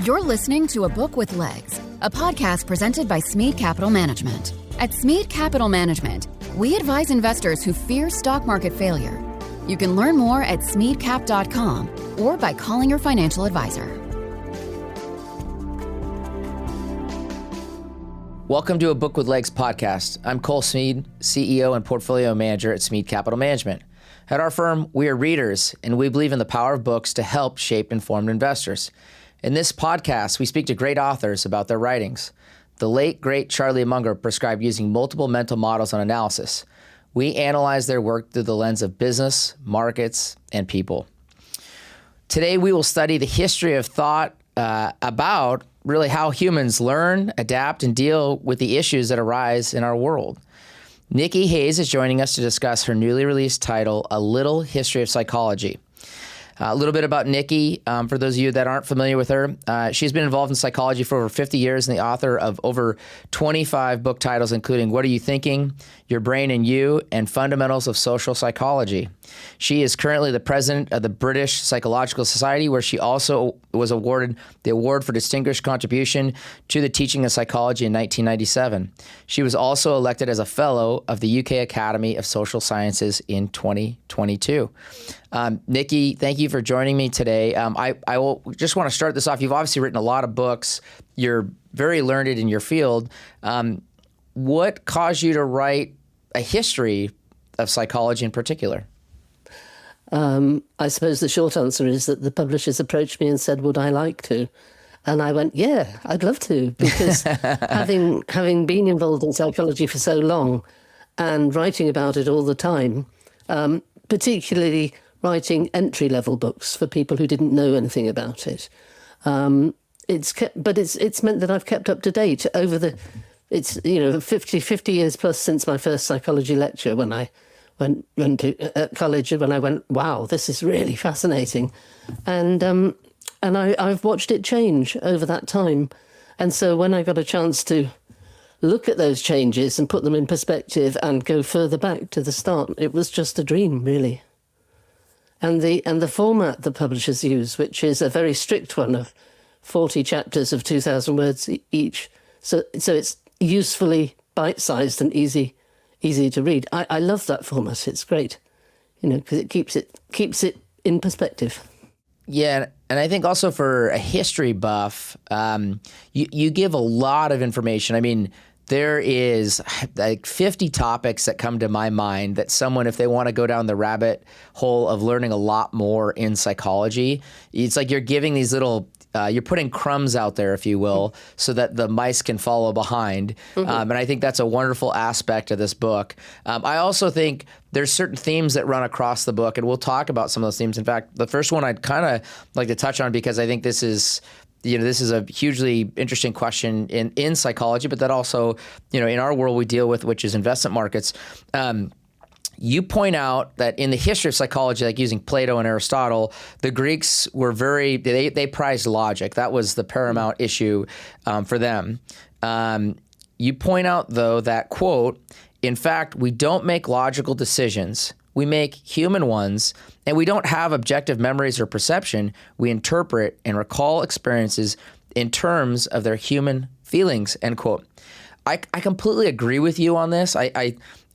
You're listening to A Book with Legs, a podcast presented by Smead Capital Management. At Smead Capital Management, we advise investors who fear stock market failure. You can learn more at smeadcap.com or by calling your financial advisor. Welcome to A Book with Legs podcast. I'm Cole Smead, CEO and Portfolio Manager at Smead Capital Management. At our firm, we are readers, and we believe in the power of books to help shape informed investors. In this podcast, we speak to great authors about their writings. The late, great Charlie Munger prescribed using multiple mental models on analysis. We analyze their work through the lens of business, markets, and people. Today, we will study the history of thought about really how humans learn, adapt, and deal with the issues that arise in our world. Nicky Hayes is joining us to discuss her newly released title, A Little History of Psychology. A little bit about Nicky, for those of you that aren't familiar with her. She's been involved in psychology for over 50 years and the author of over 25 book titles, including What Are You Thinking?, Your Brain and You, and Fundamentals of Social Psychology. She is currently the president of the British Psychological Society, where she also was awarded the Award for Distinguished Contribution to the Teaching of Psychology in 1997. She was also elected as a fellow of the UK Academy of Social Sciences in 2022. Nicky, thank you for joining me today. I will just want to start this off. You've obviously written a lot of books. You're very learned in your field. What caused you to write a history of psychology in particular? I suppose the short answer is that the publishers approached me and said, would I like to? And I went, yeah, I'd love to, because having been involved in psychology for so long and writing about it all the time, particularly writing entry-level books for people who didn't know anything about it. It's meant that I've kept up to date over the 50 years plus since my first psychology lecture when I went to college, when I went, wow, this is really fascinating. And I've watched it change over that time. And so when I got a chance to look at those changes and put them in perspective and go further back to the start, it was just a dream, really. And the format the publishers use, which is a very strict one of 40 chapters of 2,000 words each, so it's usefully bite-sized and easy to read. I love that format. It's great, because it keeps it in perspective. Yeah, and I think also for a history buff, you give a lot of information. I mean, there is like 50 topics that come to my mind that someone, if they want to go down the rabbit hole of learning a lot more in psychology, it's like you're giving these little, you're putting crumbs out there, if you will, so that the mice can follow behind. Mm-hmm. And I think that's a wonderful aspect of this book. I also think there's certain themes that run across the book, and we'll talk about some of those themes. In fact, the first one I'd kind of like to touch on, because I think this is a hugely interesting question in psychology, but that also, in our world we deal with, which is investment markets. You point out that in the history of psychology, like using Plato and Aristotle, the Greeks were they prized logic. That was the paramount issue for them. You point out, though, that, quote, in fact, we don't make logical decisions. We make human ones, and we don't have objective memories or perception. We interpret and recall experiences in terms of their human feelings, end quote. I completely agree with you on this.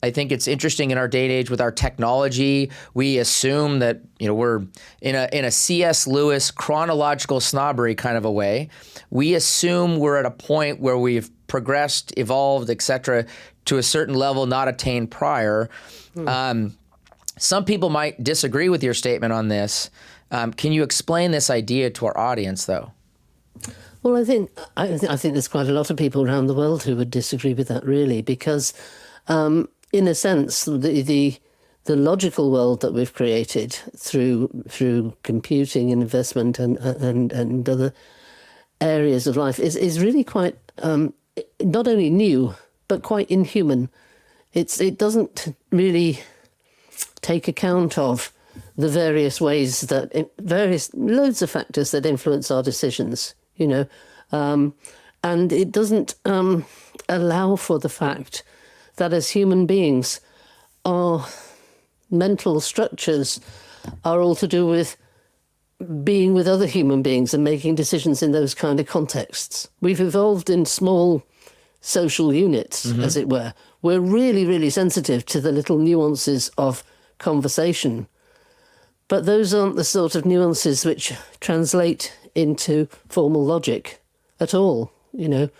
I think it's interesting in our day and age with our technology. We assume that we're in a C.S. Lewis chronological snobbery kind of a way. We assume we're at a point where we've progressed, evolved, etc., to a certain level not attained prior. Some people might disagree with your statement on this. Can you explain this idea to our audience, though? Well, I think there's quite a lot of people around the world who would disagree with that, really, because in a sense, the logical world that we've created through computing and investment and other areas of life is really quite not only new but quite inhuman. It doesn't really take account of the various ways that loads of factors that influence our decisions, and it doesn't allow for the fact that as human beings, our mental structures are all to do with being with other human beings and making decisions in those kind of contexts. We've evolved in small social units, as it were. We're really, really sensitive to the little nuances of conversation. But those aren't the sort of nuances which translate into formal logic at all, you know.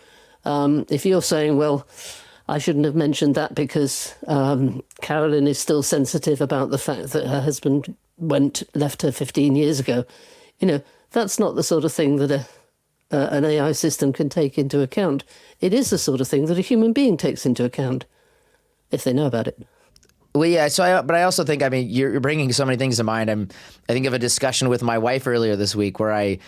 If you're saying, well, I shouldn't have mentioned that because Carolyn is still sensitive about the fact that her husband left her 15 years ago, you know, that's not the sort of thing that an AI system can take into account. It is the sort of thing that a human being takes into account, if they know about it. Well, yeah. But I also think, I mean, you're bringing so many things to mind. I think of a discussion with my wife earlier this week where I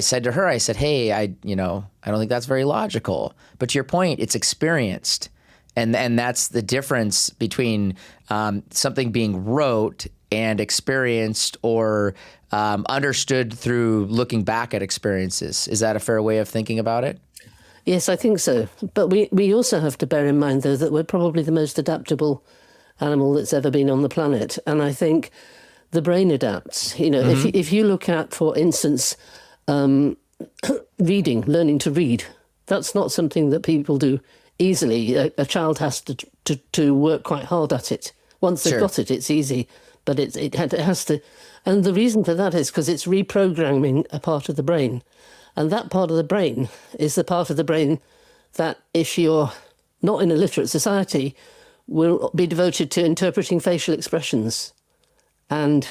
said to her, I said, hey, I don't think that's very logical. But to your point, it's experienced. And that's the difference between something being rote and experienced or understood through looking back at experiences. Is that a fair way of thinking about it? Yes, I think so. But we also have to bear in mind, though, that we're probably the most adaptable animal that's ever been on the planet. And I think the brain adapts. You know, if you look at, for instance, reading, learning to read, that's not something that people do easily. A child has to work quite hard at it. Once they've got it, it's easy. But it has to. And the reason for that is because it's reprogramming a part of the brain. And that part of the brain is the part of the brain that, if you're not in a literate society, will be devoted to interpreting facial expressions and,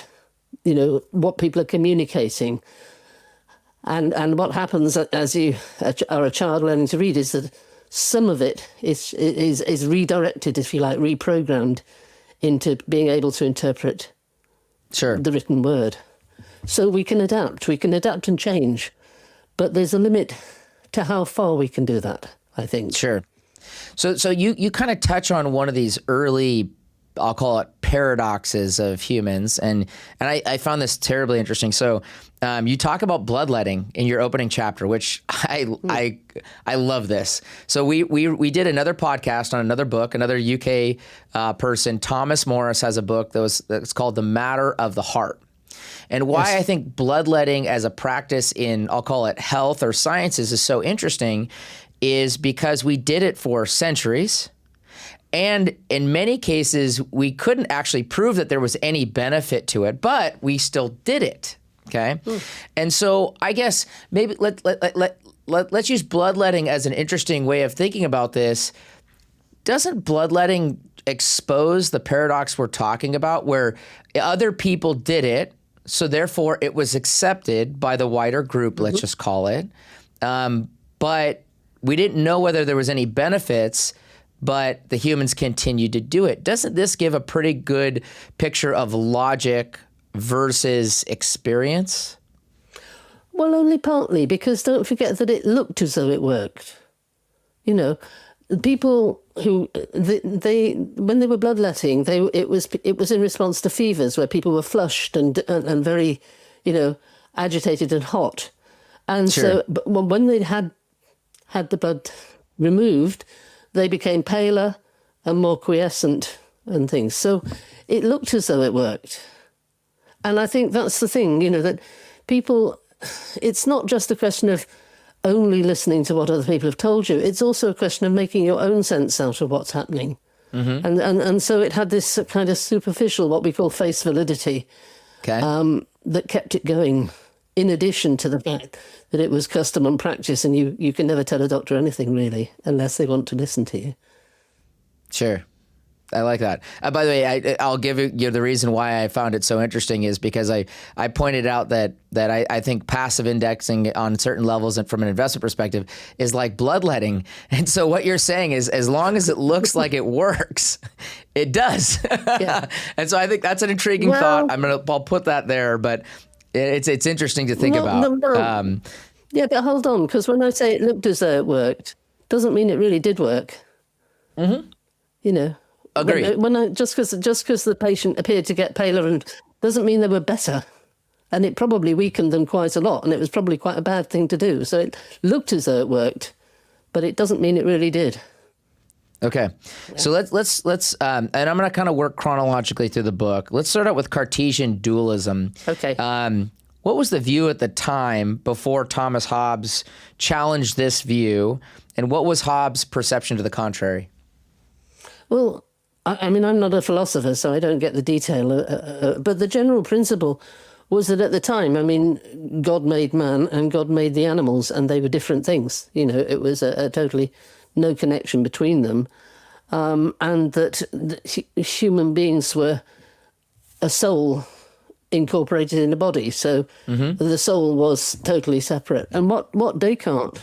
you know, what people are communicating. And what happens as you are a child learning to read is that some of it is redirected, if you like, reprogrammed into being able to interpret the written word. So we can adapt and change, but there's a limit to how far we can do that, I think. Sure. So you kind of touch on one of these early, I'll call it paradoxes of humans, and I found this terribly interesting. So you talk about bloodletting in your opening chapter, which I love this. So we did another podcast on another book, another UK person, Thomas Morris, has a book that's called The Matter of the Heart. And why I think bloodletting as a practice in, I'll call it health or sciences, is so interesting is because we did it for centuries. And in many cases, we couldn't actually prove that there was any benefit to it, but we still did it. Okay. And so I guess maybe let's use bloodletting as an interesting way of thinking about this. Doesn't bloodletting expose the paradox we're talking about, where other people did it, so therefore it was accepted by the wider group, let's just call it, but we didn't know whether there was any benefits, but the humans continued to do it. Doesn't this give a pretty good picture of logic versus experience? Well, only partly, because don't forget that it looked as though it worked. You know, people who when they were bloodletting, it was in response to fevers where people were flushed and very, you know, agitated and hot, and so but when they had the blood removed, they became paler and more quiescent and things. So it looked as though it worked. And I think that's the thing, you know, that people, it's not just a question of only listening to what other people have told you. It's also a question of making your own sense out of what's happening. And so it had this kind of superficial, what we call face validity, that kept it going, in addition to the fact that it was custom and practice, and you can never tell a doctor anything, really, unless they want to listen to you. Sure. I like that. By the way, I'll give you the reason why I found it so interesting is because I pointed out that I think passive indexing on certain levels and from an investment perspective is like bloodletting. And so what you're saying is as long as it looks like it works, it does. Yeah. And so I think that's an intriguing thought. I'll put that there, but it's interesting to think about. No. Yeah, but hold on, because when I say it looked as though it worked, doesn't mean it really did work. You know. Agreed. Just because the patient appeared to get paler and doesn't mean they were better, and it probably weakened them quite a lot, and it was probably quite a bad thing to do. So it looked as though it worked, but it doesn't mean it really did. Okay, so let's and I'm going to kind of work chronologically through the book. Let's start out with Cartesian dualism. Okay. What was the view at the time before Thomas Hobbes challenged this view, and what was Hobbes' perception to the contrary? Well, I mean, I'm not a philosopher, so I don't get the detail, but the general principle was that at the time, I mean, God made man and God made the animals, and they were different things. You know, it was a totally no connection between them, and that human beings were a soul incorporated in a body. So the soul was totally separate. And what Descartes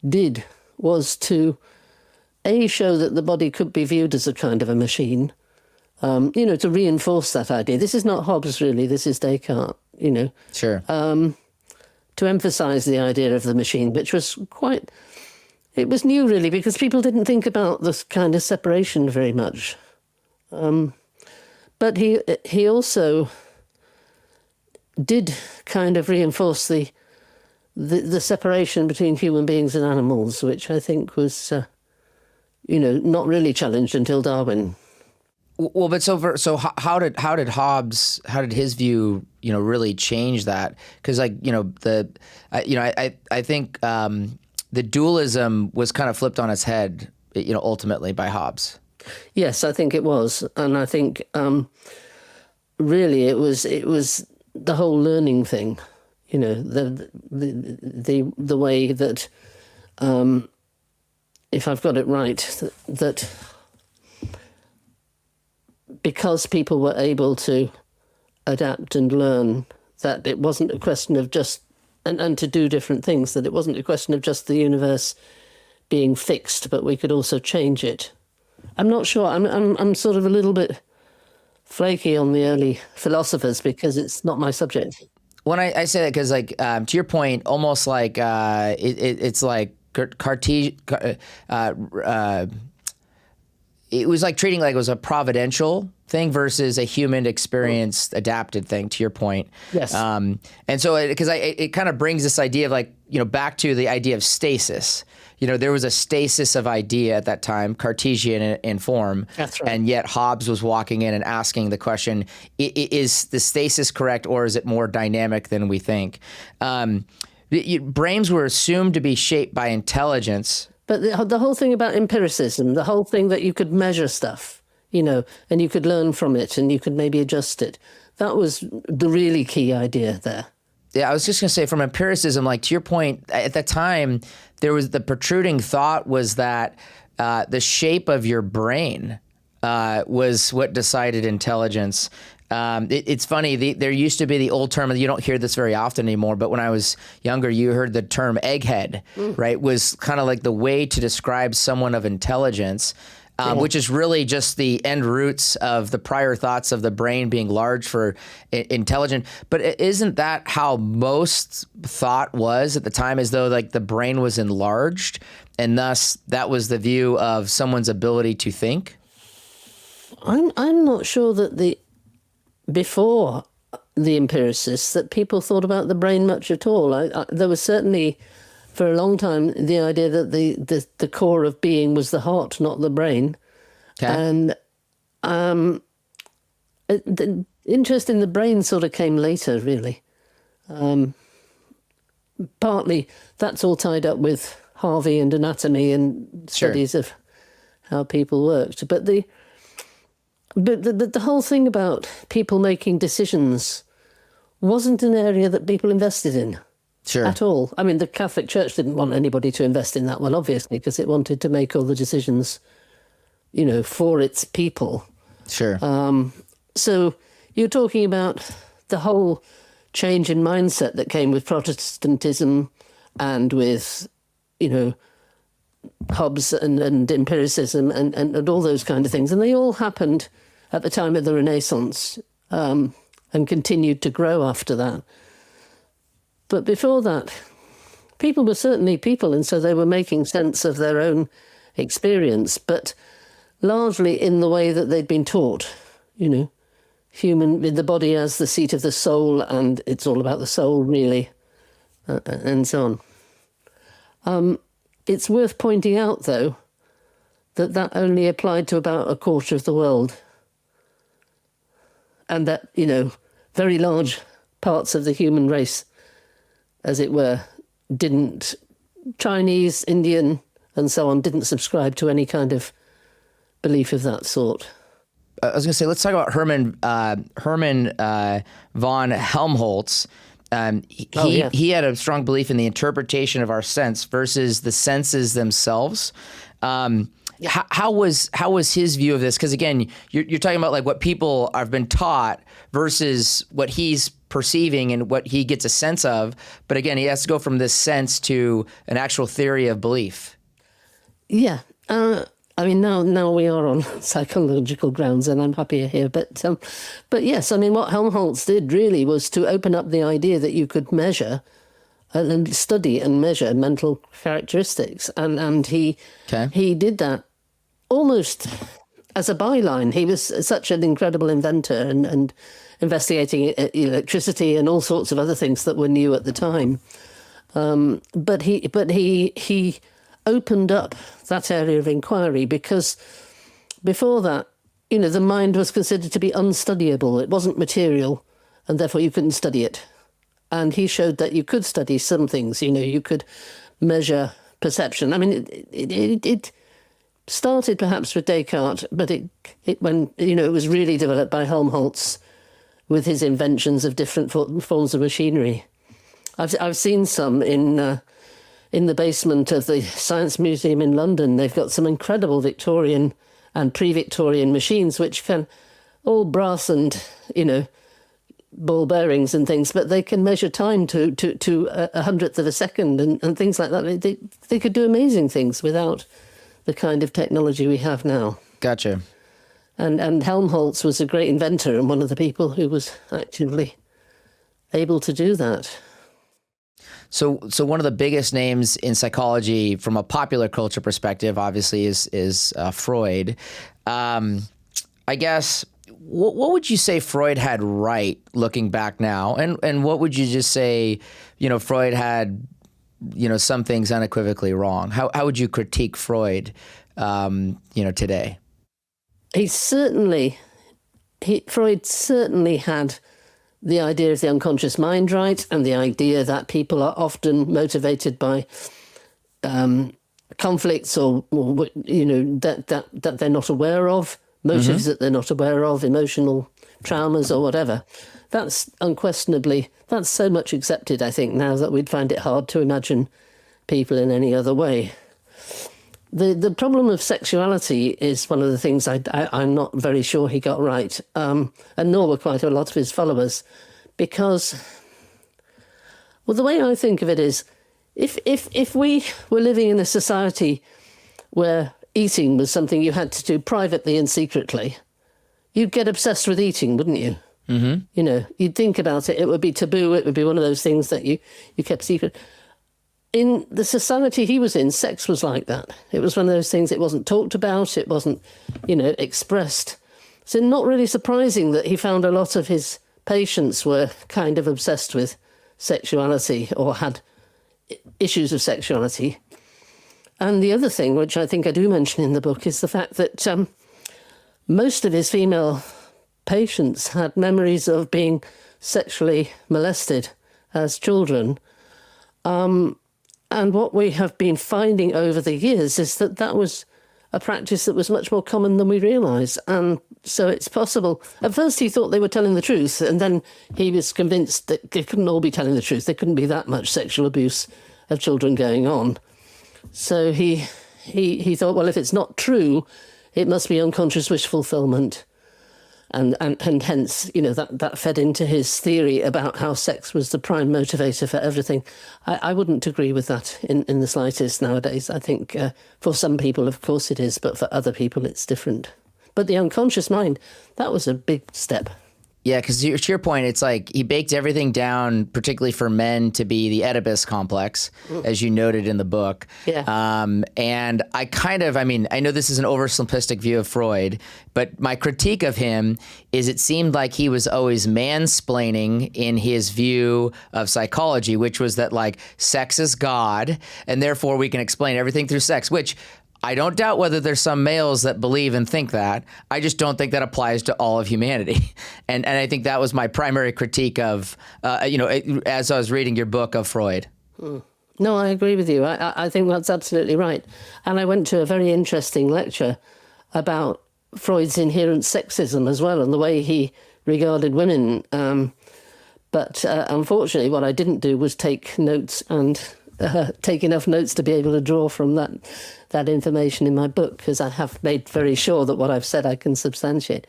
did was to, show that the body could be viewed as a kind of a machine, to reinforce that idea. This is not Hobbes, really. This is Descartes, Sure. To emphasise the idea of the machine, which was it was new, really, because people didn't think about this kind of separation very much. But he also did kind of reinforce the separation between human beings and animals, which I think was, not really challenged until Darwin. Well, but so how did Hobbes, how did his view, really change that? Because I think the dualism was kind of flipped on its head, ultimately by Hobbes. Yes, I think it was, and I think really it was the whole learning thing, the way that, if I've got it right, that because people were able to adapt and learn, that it wasn't a question of just and to do different things, that it wasn't a question of just the universe being fixed, but we could also change it. I'm not sure. I'm sort of a little bit flaky on the early philosophers because it's not my subject. When I say that, because to your point, almost like it's like Cartesian. It was like treating like it was a providential thing versus a human experienced adapted thing, to your point. Yes. And so it kind of brings this idea of back to the idea of stasis. There was a stasis of idea at that time, Cartesian in form. That's right. And yet Hobbes was walking in and asking the question, is the stasis correct, or is it more dynamic than we think? Brains were assumed to be shaped by intelligence. But the whole thing about empiricism, the whole thing that you could measure stuff, and you could learn from it and you could maybe adjust it, that was the really key idea there. Yeah, I was just going to say, from empiricism, to your point, at that time, there was the protruding thought was that the shape of your brain was what decided intelligence. It's funny, there used to be the old term, and you don't hear this very often anymore, but when I was younger, you heard the term egghead, right? Was kind of like the way to describe someone of intelligence. Which is really just the end roots of the prior thoughts of the brain being large for intelligent. But isn't that how most thought was at the time, as though the brain was enlarged, and thus that was the view of someone's ability to think? I'm not sure that before the empiricists that people thought about the brain much at all. There was certainly, for a long time, the idea that the core of being was the heart, not the brain. Okay. And the interest in the brain sort of came later, really. Partly that's all tied up with Harvey and anatomy and studies of how people worked. But the whole thing about people making decisions wasn't an area that people invested in. Sure. At all. I mean, the Catholic Church didn't want anybody to invest in that one, obviously, because it wanted to make all the decisions, for its people. Sure. So you're talking about the whole change in mindset that came with Protestantism and with, Hobbes and empiricism and all those kind of things. And they all happened at the time of the Renaissance and continued to grow after that. But before that, people were certainly people, and so they were making sense of their own experience, but largely in the way that they'd been taught, the body as the seat of the soul, and it's all about the soul, really, and so on. It's worth pointing out, though, that only applied to about a quarter of the world, and that, very large parts of the human race, as it were, didn't, Chinese, Indian, and so on, didn't subscribe to any kind of belief of that sort. I was going to say, let's talk about Hermann von Helmholtz. He had a strong belief in the interpretation of our sense versus the senses themselves. How was his view of this? Because again, you're talking about like what people have been taught versus what he's perceiving and what he gets a sense of. But again, he has to go from this sense to an actual theory of belief. Yeah. I mean, now we are on psychological grounds, and I'm happier here. But yes, I mean, what Helmholtz did really was to open up the idea that you could measure and study and measure mental characteristics, and he did that almost as a byline. He was such an incredible inventor and investigating electricity and all sorts of other things that were new at the time. But he opened up that area of inquiry, because before that, the mind was considered to be unstudyable. It wasn't material, and therefore you couldn't study it. And he showed that you could study some things. You could measure perception. I mean, it started perhaps with Descartes, but it was really developed by Helmholtz with his inventions of different forms of machinery. I've seen some in the basement of the Science Museum in London. They've got some incredible Victorian and pre-Victorian machines, which can all brass and, ball bearings and things, but they can measure time to a hundredth of a second and things like that. They could do amazing things without the kind of technology we have now. Gotcha. And Helmholtz was a great inventor and one of the people who was actively able to do that. So one of the biggest names in psychology from a popular culture perspective, obviously, is Freud. I guess, what would you say Freud had right looking back now? And what would you just say, Freud had, some things unequivocally wrong? How would you critique Freud, today? Freud certainly had the idea of the unconscious mind right, and the idea that people are often motivated by conflicts or that they're not aware of, motives that they're not aware of, emotional traumas or whatever. That's unquestionably, that's so much accepted, I think, now that we'd find it hard to imagine people in any other way. The problem of sexuality is one of the things I'm not very sure he got right, and nor were quite a lot of his followers, because, well, the way I think of it is, if we were living in a society where eating was something you had to do privately and secretly, you'd get obsessed with eating, wouldn't you? Mm-hmm. You'd think about it, it would be taboo, it would be one of those things that you kept secret. In the society he was in, sex was like that. It was one of those things, it wasn't talked about, it wasn't, expressed. So not really surprising that he found a lot of his patients were kind of obsessed with sexuality or had issues of sexuality. And the other thing, which I think I do mention in the book, is the fact that most of his female patients had memories of being sexually molested as children. And what we have been finding over the years is that was a practice that was much more common than we realise. And so it's possible. At first he thought they were telling the truth, and then he was convinced that they couldn't all be telling the truth. There couldn't be that much sexual abuse of children going on. So he thought, well, if it's not true, it must be unconscious wish fulfillment. And hence, that fed into his theory about how sex was the prime motivator for everything. I wouldn't agree with that in the slightest nowadays. I think for some people, of course it is, but for other people it's different. But the unconscious mind, that was a big step. Yeah, because to your point, it's like he baked everything down, particularly for men, to be the Oedipus complex, as you noted in the book. Yeah. And I know this is an oversimplistic view of Freud, but my critique of him is it seemed like he was always mansplaining in his view of psychology, which was that like sex is God, and therefore we can explain everything through sex, which I don't doubt whether there's some males that believe and think that. I just don't think that applies to all of humanity. And I think that was my primary critique of, as I was reading your book of Freud. No, I agree with you. I think that's absolutely right. And I went to a very interesting lecture about Freud's inherent sexism as well and the way he regarded women. But unfortunately, what I didn't do was take notes and take enough notes to be able to draw from that information in my book, because I have made very sure that what I've said I can substantiate.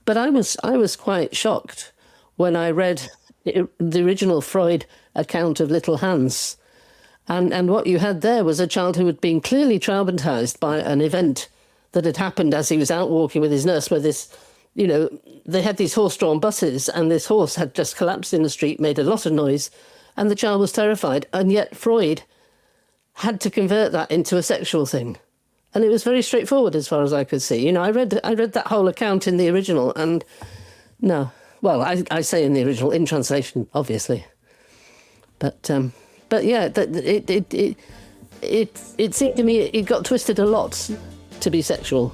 But I was quite shocked when I read the original Freud account of Little Hans. And what you had there was a child who had been clearly traumatized by an event that had happened as he was out walking with his nurse, where they had these horse-drawn buses, and this horse had just collapsed in the street, made a lot of noise, and the child was terrified. And yet Freud had to convert that into a sexual thing. And it was very straightforward as far as I could see. I read that whole account in the original, and no. Well, I say in the original, in translation, obviously. But yeah, it seemed to me it got twisted a lot to be sexual.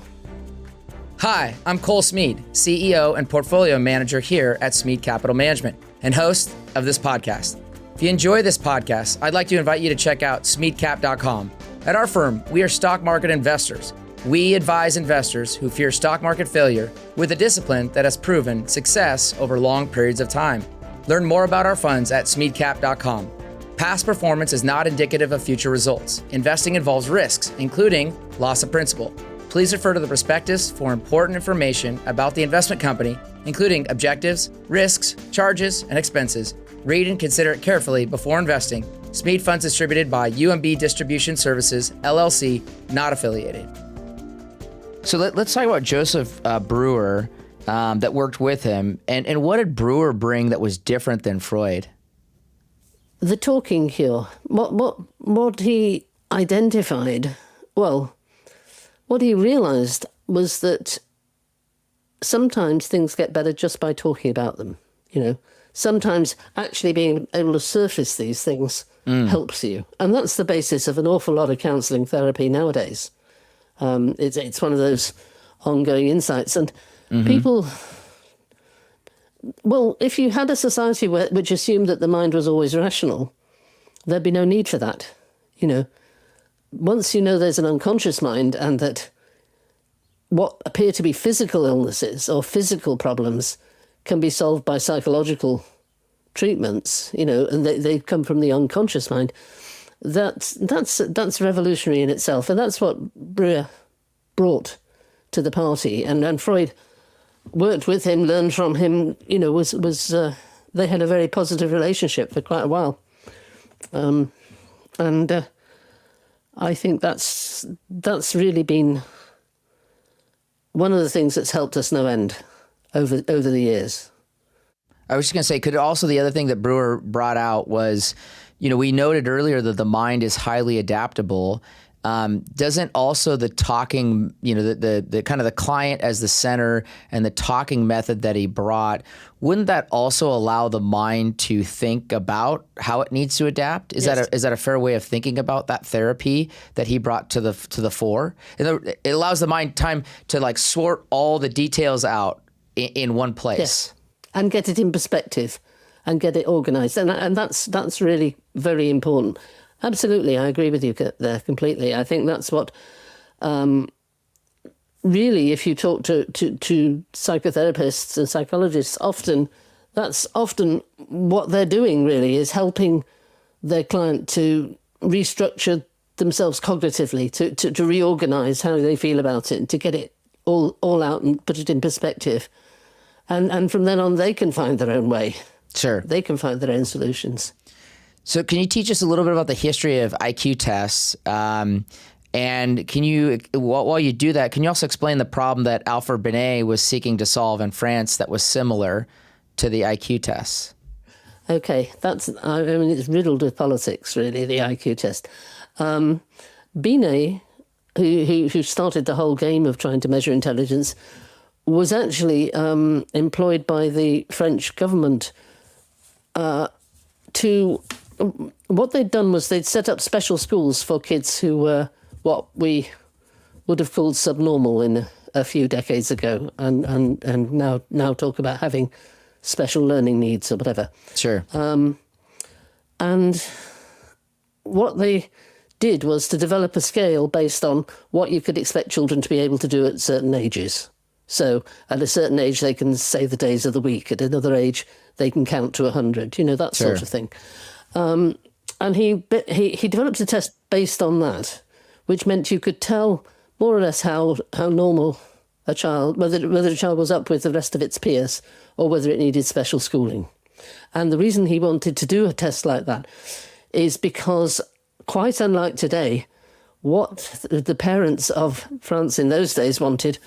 Hi, I'm Cole Smead, CEO and Portfolio Manager here at Smead Capital Management and host of this podcast. If you enjoy this podcast, I'd like to invite you to check out SmeadCap.com. At our firm, we are stock market investors. We advise investors who fear stock market failure with a discipline that has proven success over long periods of time. Learn more about our funds at SmeadCap.com. Past performance is not indicative of future results. Investing involves risks, including loss of principal. Please refer to the prospectus for important information about the investment company, including objectives, risks, charges, and expenses. Read and consider it carefully before investing. Smead Funds distributed by UMB Distribution Services, LLC, not affiliated. So let's talk about Joseph Breuer that worked with him. And what did Breuer bring that was different than Freud? The talking cure. What he identified, well, what he realised was that sometimes things get better just by talking about them, Sometimes actually being able to surface these things helps you. And that's the basis of an awful lot of counselling therapy nowadays. It's one of those ongoing insights. And people... Well, if you had a society which assumed that the mind was always rational, there'd be no need for that. Once you know there's an unconscious mind and that what appear to be physical illnesses or physical problems can be solved by psychological treatments, and they come from the unconscious mind, that's revolutionary in itself. And that's what Breuer brought to the party. And Freud worked with him, learned from him, they had a very positive relationship for quite a while. I think that's really been one of the things that's helped us no end over the years. I was just going to say, the other thing that Breuer brought out was, we noted earlier that the mind is highly adaptable. Doesn't also the talking, the kind of the client as the center and the talking method that he brought, wouldn't that also allow the mind to think about how it needs to adapt? Is that a fair way of thinking about that therapy that he brought to the fore? It allows the mind time to sort all the details out in one place. Yes. And get it in perspective and get it organized. And that's really very important. Absolutely, I agree with you there completely. I think that's what, really, if you talk to psychotherapists and psychologists, that's often what they're doing, really, is helping their client to restructure themselves cognitively, to reorganize how they feel about it, and to get it all out and put it in perspective. And from then on, they can find their own way. Sure. They can find their own solutions. So can you teach us a little bit about the history of IQ tests? And can you, while you do that, can you also explain the problem that Alfred Binet was seeking to solve in France that was similar to the IQ tests? Okay, it's riddled with politics, really, the IQ test. Binet, who started the whole game of trying to measure intelligence, was actually employed by the French government to... What they'd done was they'd set up special schools for kids who were what we would have called subnormal in a few decades ago, and now talk about having special learning needs or whatever. Sure. And what they did was to develop a scale based on what you could expect children to be able to do at certain ages. So at a certain age, they can say the days of the week. At another age, they can count to 100, that Sure. sort of thing. And he developed a test based on that, which meant you could tell more or less how normal a child, whether a child was up with the rest of its peers or whether it needed special schooling. And the reason he wanted to do a test like that is because, quite unlike today, what the parents of France in those days wanted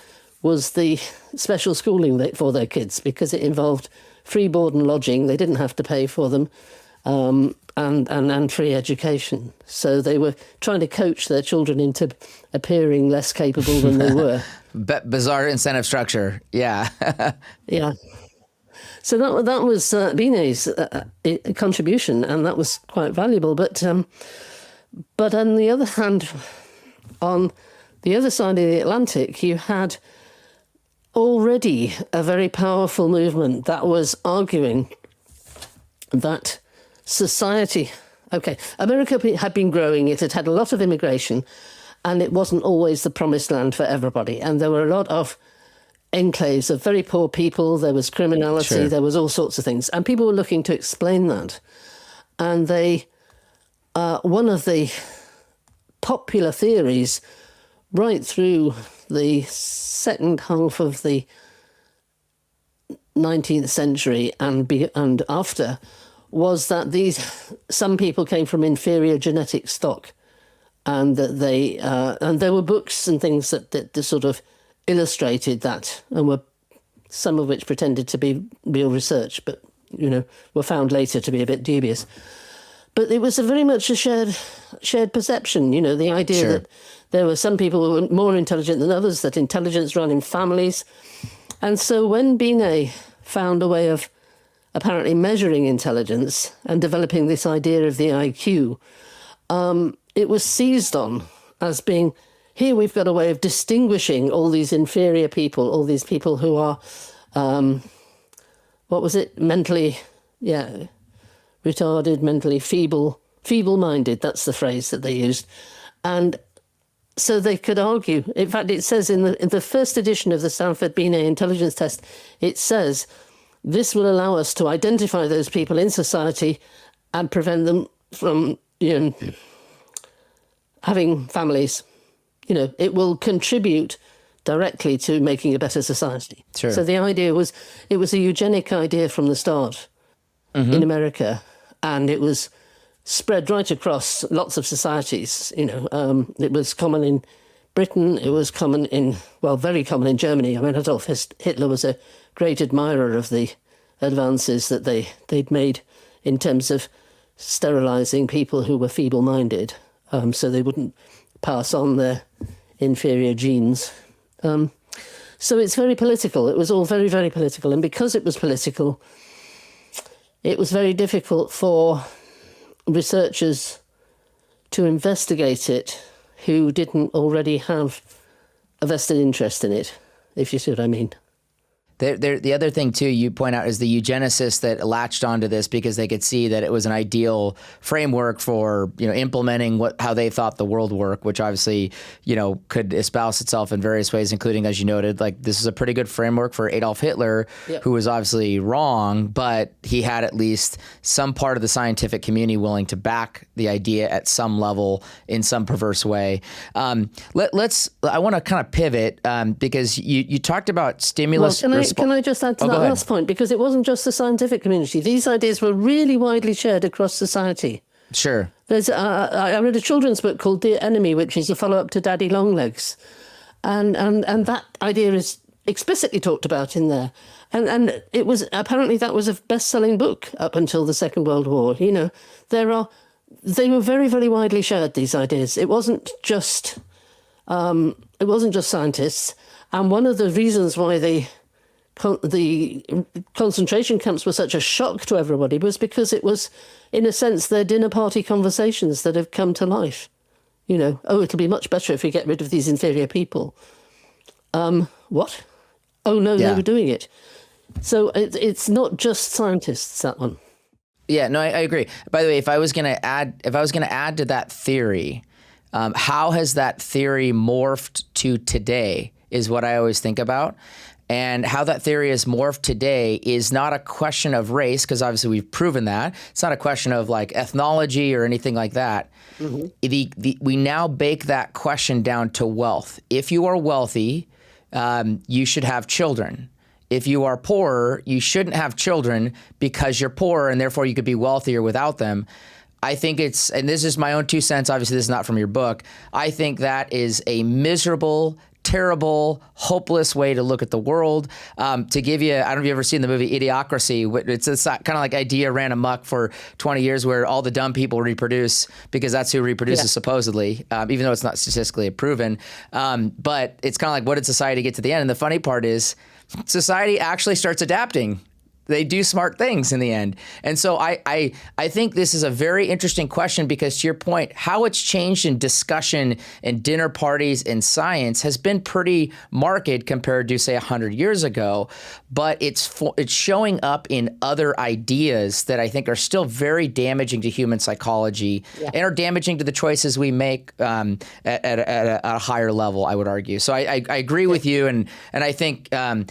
was the special schooling for their kids, because it involved free board and lodging. They didn't have to pay for them, and free education. So they were trying to coach their children into appearing less capable than they were. Bizarre incentive structure. Yeah. Yeah. So that was Binet's contribution, and that was quite valuable. But on the other hand, on the other side of the Atlantic, you had already a very powerful movement that was arguing that society... Okay, America had been growing. It had had a lot of immigration, and it wasn't always the promised land for everybody. And there were a lot of enclaves of very poor people. There was criminality. Sure. There was all sorts of things. And people were looking to explain that. And one of the popular theories right through the second half of the 19th century and after was that some people came from inferior genetic stock, and that and there were books and things that sort of illustrated that, and some of which pretended to be real research, but were found later to be a bit dubious. But it was very much a shared perception. The idea Sure. that there were some people who were more intelligent than others, that intelligence ran in families, and so when Binet found a way of apparently measuring intelligence and developing this idea of the IQ, it was seized on as being, here we've got a way of distinguishing all these inferior people, all these people who are, mentally, retarded, mentally feeble-minded, that's the phrase that they used. And so they could argue. In fact, it says in the first edition of the Stanford-Binet intelligence test, it says, this will allow us to identify those people in society and prevent them from having families. It will contribute directly to making a better society. Sure. So the idea was, it was a eugenic idea from the start in America, and it was spread right across lots of societies. It was common in Britain. It was very common in Germany. I mean, Adolf Hitler was a great admirer of the advances that they'd made in terms of sterilising people who were feeble-minded, so they wouldn't pass on their inferior genes. So it's very political. It was all very, very political. And because it was political, it was very difficult for researchers to investigate it who didn't already have a vested interest in it, if you see what I mean. The other thing, too, you point out is the eugenicists that latched onto this because they could see that it was an ideal framework for, implementing how they thought the world worked, which obviously, could espouse itself in various ways, including, as you noted, like this is a pretty good framework for Adolf Hitler, Yep. who was obviously wrong, but he had at least some part of the scientific community willing to back the idea at some level in some perverse way. I want to kind of pivot because you talked about stimulus. Can I just add to that last point? Because it wasn't just the scientific community. These ideas were really widely shared across society. Sure. I read a children's book called Dear Enemy, which is a follow-up to Daddy Longlegs. And that idea is explicitly talked about in there. And it was, apparently that was a best-selling book up until the Second World War. They were very, very widely shared, these ideas. It wasn't just scientists. And one of the reasons why the concentration camps were such a shock to everybody was because it was, in a sense, their dinner party conversations that have come to life. It'll be much better if we get rid of these inferior people. What? Oh, no, Yeah. they were doing it. So it's not just scientists, that one. Yeah, no, I agree. By the way, if I was going to add to that theory, how has that theory morphed to today is what I always think about. And how that theory is morphed today is not a question of race, because obviously we've proven that. It's not a question of like ethnology or anything like that. Mm-hmm. We now bake that question down to wealth. If you are wealthy, you should have children. If you are poor, you shouldn't have children because you're poor and therefore you could be wealthier without them. I think it's, and this is my own 2 cents, obviously this is not from your book, I think that is a miserable, terrible, hopeless way to look at the world. To give you, I don't know if you've ever seen the movie Idiocracy. It's kind of like idea ran amok for 20 years where all the dumb people reproduce because that's who reproduces supposedly, even though it's not statistically proven. But it's kind of like, what did society get to the end? And the funny part is society actually starts adapting. They do smart things in the end. And so I think this is a very interesting question because to your point, how it's changed in discussion and dinner parties and science has been pretty marked compared to, say, 100 years ago. But it's showing up in other ideas that I think are still very damaging to human psychology and are damaging to the choices we make at a higher level, I would argue. So I agree with you. And I think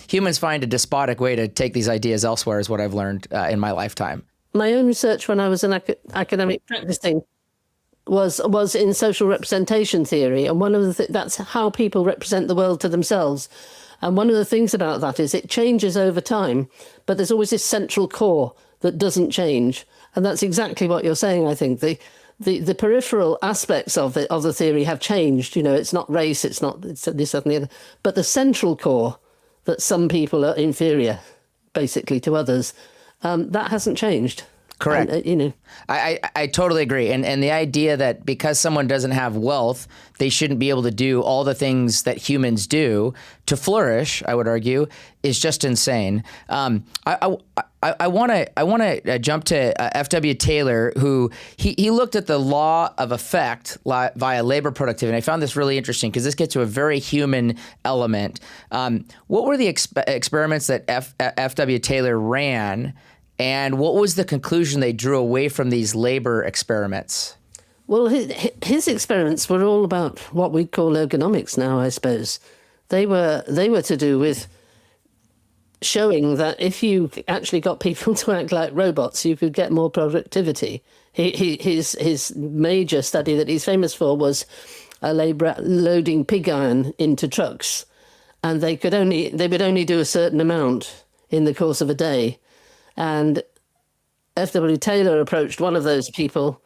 humans find a despotic way to take these ideas elsewhere is what I've learned in my lifetime. My own research when I was an academic practicing was in social representation theory, and one of the that's how people represent the world to themselves. And one of the things about that is it changes over time, but there's always this central core that doesn't change, and that's exactly what you're saying. I think the peripheral aspects of the theory have changed. It's not race, it's this, that, and the other, but the central core that some people are inferior, basically, to others, that hasn't changed. Correct. And, I totally agree. And the idea that because someone doesn't have wealth, they shouldn't be able to do all the things that humans do to flourish, I would argue, is just insane. I want to jump to F.W. Taylor, who he looked at the law of effect via labor productivity. And I found this really interesting because this gets to a very human element. What were the experiments that F.W. Taylor ran, and what was the conclusion they drew away from these labor experiments? Well, his experiments were all about what we call ergonomics now, I suppose. They were to do with showing that if you actually got people to act like robots, you could get more productivity. His major study that he's famous for was a labourer loading pig iron into trucks, and they would only do a certain amount in the course of a day. And F.W. Taylor approached one of those people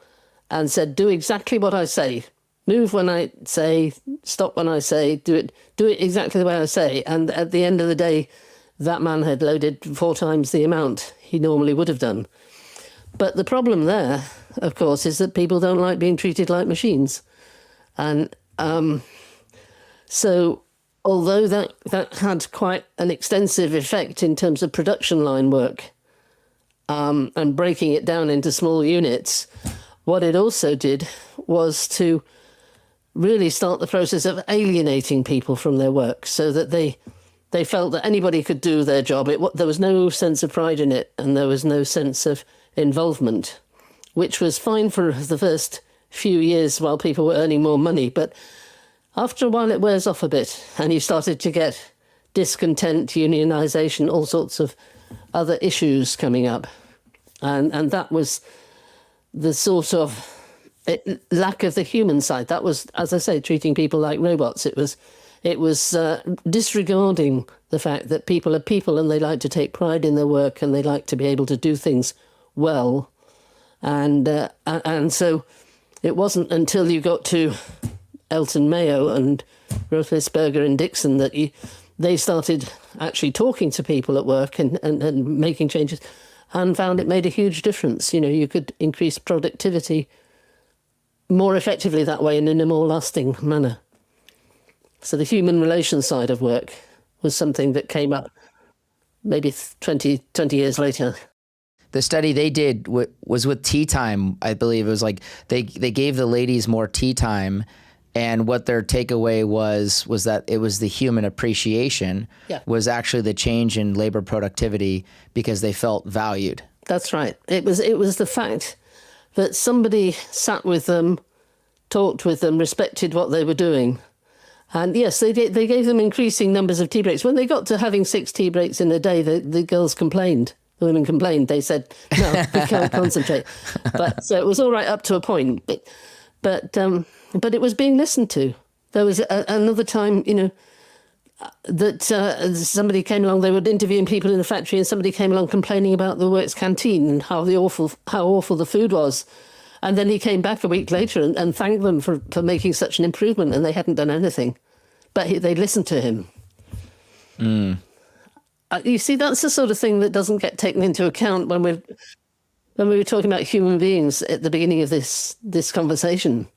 and said, "Do exactly what I say. Move when I say, stop when I say, do it exactly the way I say." And at the end of the day, that man had loaded 4 times the amount he normally would have done. But the problem there, of course, is that people don't like being treated like machines. And so although that had quite an extensive effect in terms of production line work and breaking it down into small units, what it also did was to really start the process of alienating people from their work so that they felt that anybody could do their job. There was no sense of pride in it, and there was no sense of involvement, which was fine for the first few years while people were earning more money. But after a while, it wears off a bit, and you started to get discontent, unionisation, all sorts of other issues coming up. And that was the sort of lack of the human side. That was, as I say, treating people like robots. It was disregarding the fact that people are people and they like to take pride in their work and they like to be able to do things well. And so it wasn't until you got to Elton Mayo and Roethlisberger and Dixon that they started actually talking to people at work and making changes, and found it made a huge difference. You could increase productivity more effectively that way and in a more lasting manner. So the human relations side of work was something that came up maybe 20 years later. The study they did was with tea time, I believe. It was like they gave the ladies more tea time, And what their takeaway was that it was the human appreciation was actually the change in labor productivity because they felt valued. That's right. It was the fact that somebody sat with them, talked with them, respected what they were doing. And yes, they gave them increasing numbers of tea breaks. When they got to having 6 tea breaks in a day, the girls complained. The women complained. They said, no, we can't concentrate. But so it was all right up to a point. But it was being listened to. There was another time, that somebody came along. They were interviewing people in the factory, and somebody came along complaining about the works canteen and how awful the food was. And then he came back a week later and thanked them for making such an improvement, and they hadn't done anything, but they listened to him. You see, that's the sort of thing that doesn't get taken into account when we were talking about human beings at the beginning of this conversation.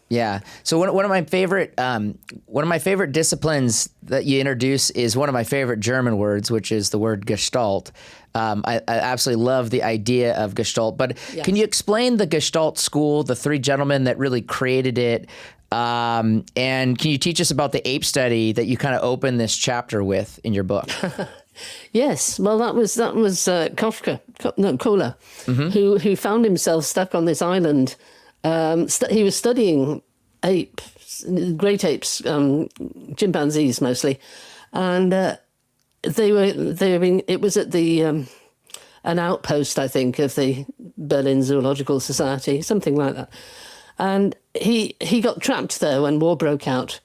Yeah. So one of my favorite disciplines that you introduce is one of my favorite German words, which is the word Gestalt. I absolutely love the idea of Gestalt. But Can you explain the Gestalt school, the 3 gentlemen that really created it? And can you teach us about the ape study that you kind of open this chapter with in your book? Yes, well, that was Kohler, who found himself stuck on this island. He was studying great apes, chimpanzees mostly, and it was at an outpost, I think, of the Berlin Zoological Society, something like that. And he got trapped there when war broke out.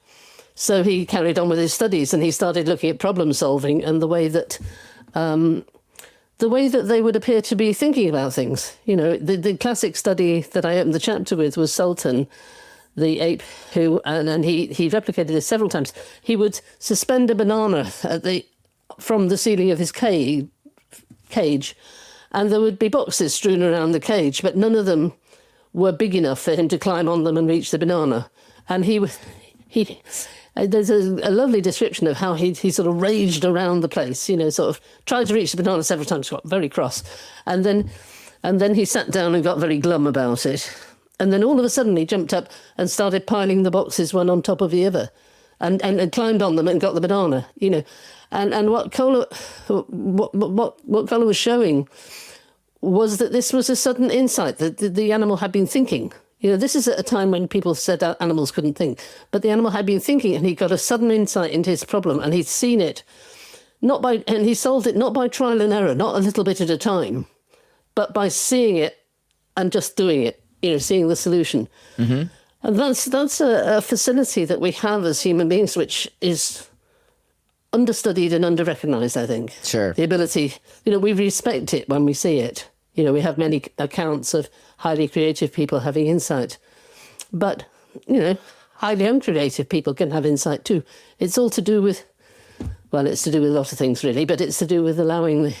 So he carried on with his studies, and he started looking at problem solving and the way that they would appear to be thinking about things. The classic study that I opened the chapter with was Sultan, the ape, who, and he replicated this several times. He would suspend a banana from the ceiling of his cage, and there would be boxes strewn around the cage, but none of them were big enough for him to climb on them and reach the banana. And there's a lovely description of how he sort of raged around the place, sort of tried to reach the banana several times, got very cross. And then he sat down and got very glum about it. And then all of a sudden he jumped up and started piling the boxes one on top of the other and climbed on them and got the banana, And what Kohler was showing was that this was a sudden insight, that the animal had been thinking. This is at a time when people said animals couldn't think, but the animal had been thinking, and he got a sudden insight into his problem, and he'd seen it, and he solved it not by trial and error, not a little bit at a time, but by seeing it and just doing it, seeing the solution. Mm-hmm. And that's a facility that we have as human beings, which is understudied and under-recognised, I think. Sure. The ability, we respect it when we see it. We have many accounts of highly creative people having insight. But, highly uncreative people can have insight too. It's all to do with, it's to do with a lot of things really, but it's to do with allowing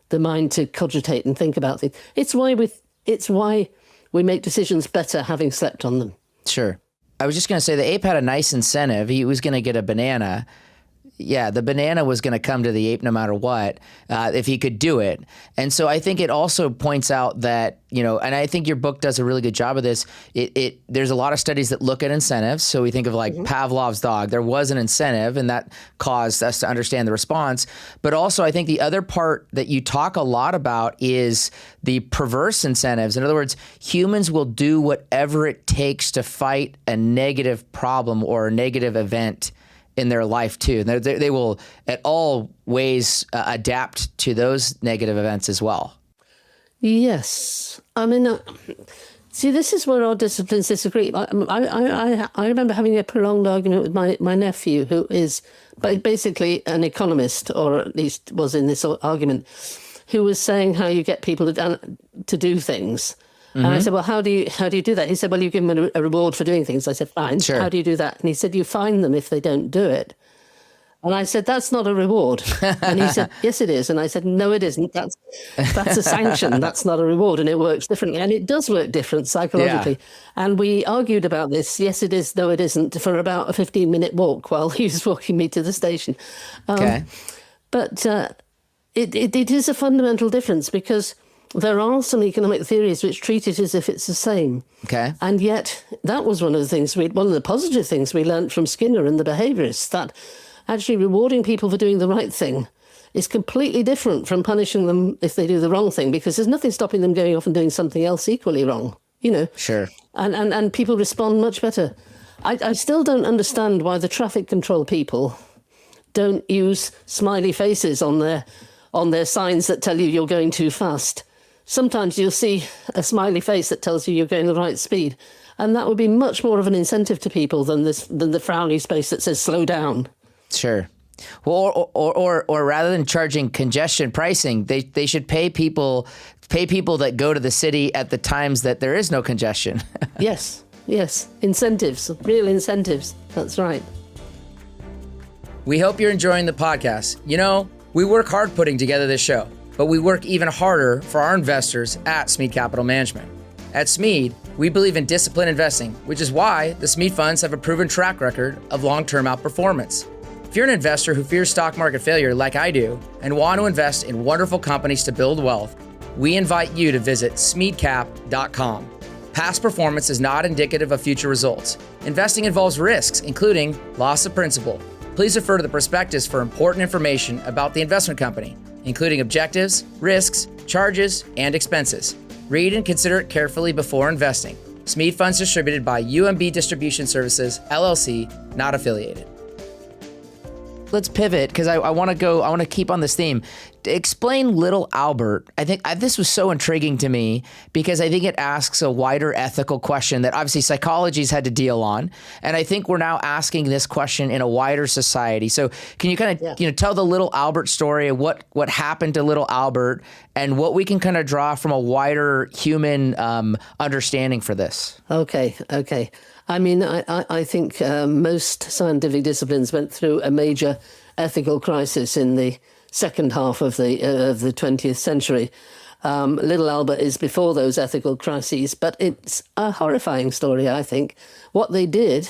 the mind to cogitate and think about things. It's why we make decisions better having slept on them. Sure. I was just going to say the ape had a nice incentive. He was going to get a banana. Yeah, the banana was going to come to the ape no matter what, if he could do it. And so I think it also points out that, and I think your book does a really good job of this. There's a lot of studies that look at incentives. So we think of like Pavlov's dog. There was an incentive, and that caused us to understand the response. But also I think the other part that you talk a lot about is the perverse incentives. In other words, humans will do whatever it takes to fight a negative problem or a negative event in their life too. They will at all ways adapt to those negative events as well. Yes. I mean, see, this is where our disciplines disagree. I remember having a prolonged argument with my nephew, who is basically an economist, or at least was in this argument, who was saying how you get people to do things. Mm-hmm. And I said, well, how do you do that? He said, well, you give them a reward for doing things. I said, fine. Sure. How do you do that? And he said, you fine them if they don't do it. And I said, that's not a reward. And he said, yes, it is. And I said, no, it isn't. That's a sanction. That's not a reward. And it works differently. And it does work different psychologically. Yeah. And we argued about this. Yes, it is. No, it isn't. For about a 15-minute walk while he was walking me to the station. Okay. But it is a fundamental difference, because there are some economic theories which treat it as if it's the same. Okay. And yet, that was one of the positive things we learned from Skinner and the behaviourists, that actually rewarding people for doing the right thing is completely different from punishing them if they do the wrong thing, because there's nothing stopping them going off and doing something else equally wrong, Sure. And people respond much better. I still don't understand why the traffic control people don't use smiley faces on their signs that tell you you're going too fast. Sometimes you'll see a smiley face that tells you you're going the right speed, and that would be much more of an incentive to people than the frowny face that says slow down. Sure. Well, or rather than charging congestion pricing, they should pay people that go to the city at the times that there is no congestion. Yes. Incentives, real incentives. That's right. We hope you're enjoying the podcast. We work hard putting together this show, but we work even harder for our investors at Smead Capital Management. At Smead, we believe in disciplined investing, which is why the Smead funds have a proven track record of long-term outperformance. If you're an investor who fears stock market failure like I do and want to invest in wonderful companies to build wealth, we invite you to visit smeadcap.com. Past performance is not indicative of future results. Investing involves risks, including loss of principal. Please refer to the prospectus for important information about the investment company, including objectives, risks, charges, and expenses. Read and consider it carefully before investing. Smead Funds distributed by UMB Distribution Services, LLC, not affiliated. Let's pivot because I want to keep on this theme. Explain Little Albert. I think this was so intriguing to me because I think it asks a wider ethical question that obviously psychology's had to deal on. And I think we're now asking this question in a wider society. So can you kind of, tell the Little Albert story of what happened to Little Albert and what we can kind of draw from a wider human understanding for this? Okay. I mean, I think most scientific disciplines went through a major ethical crisis in the second half of the 20th century. Little Albert is before those ethical crises, but it's a horrifying story, I think. What they did,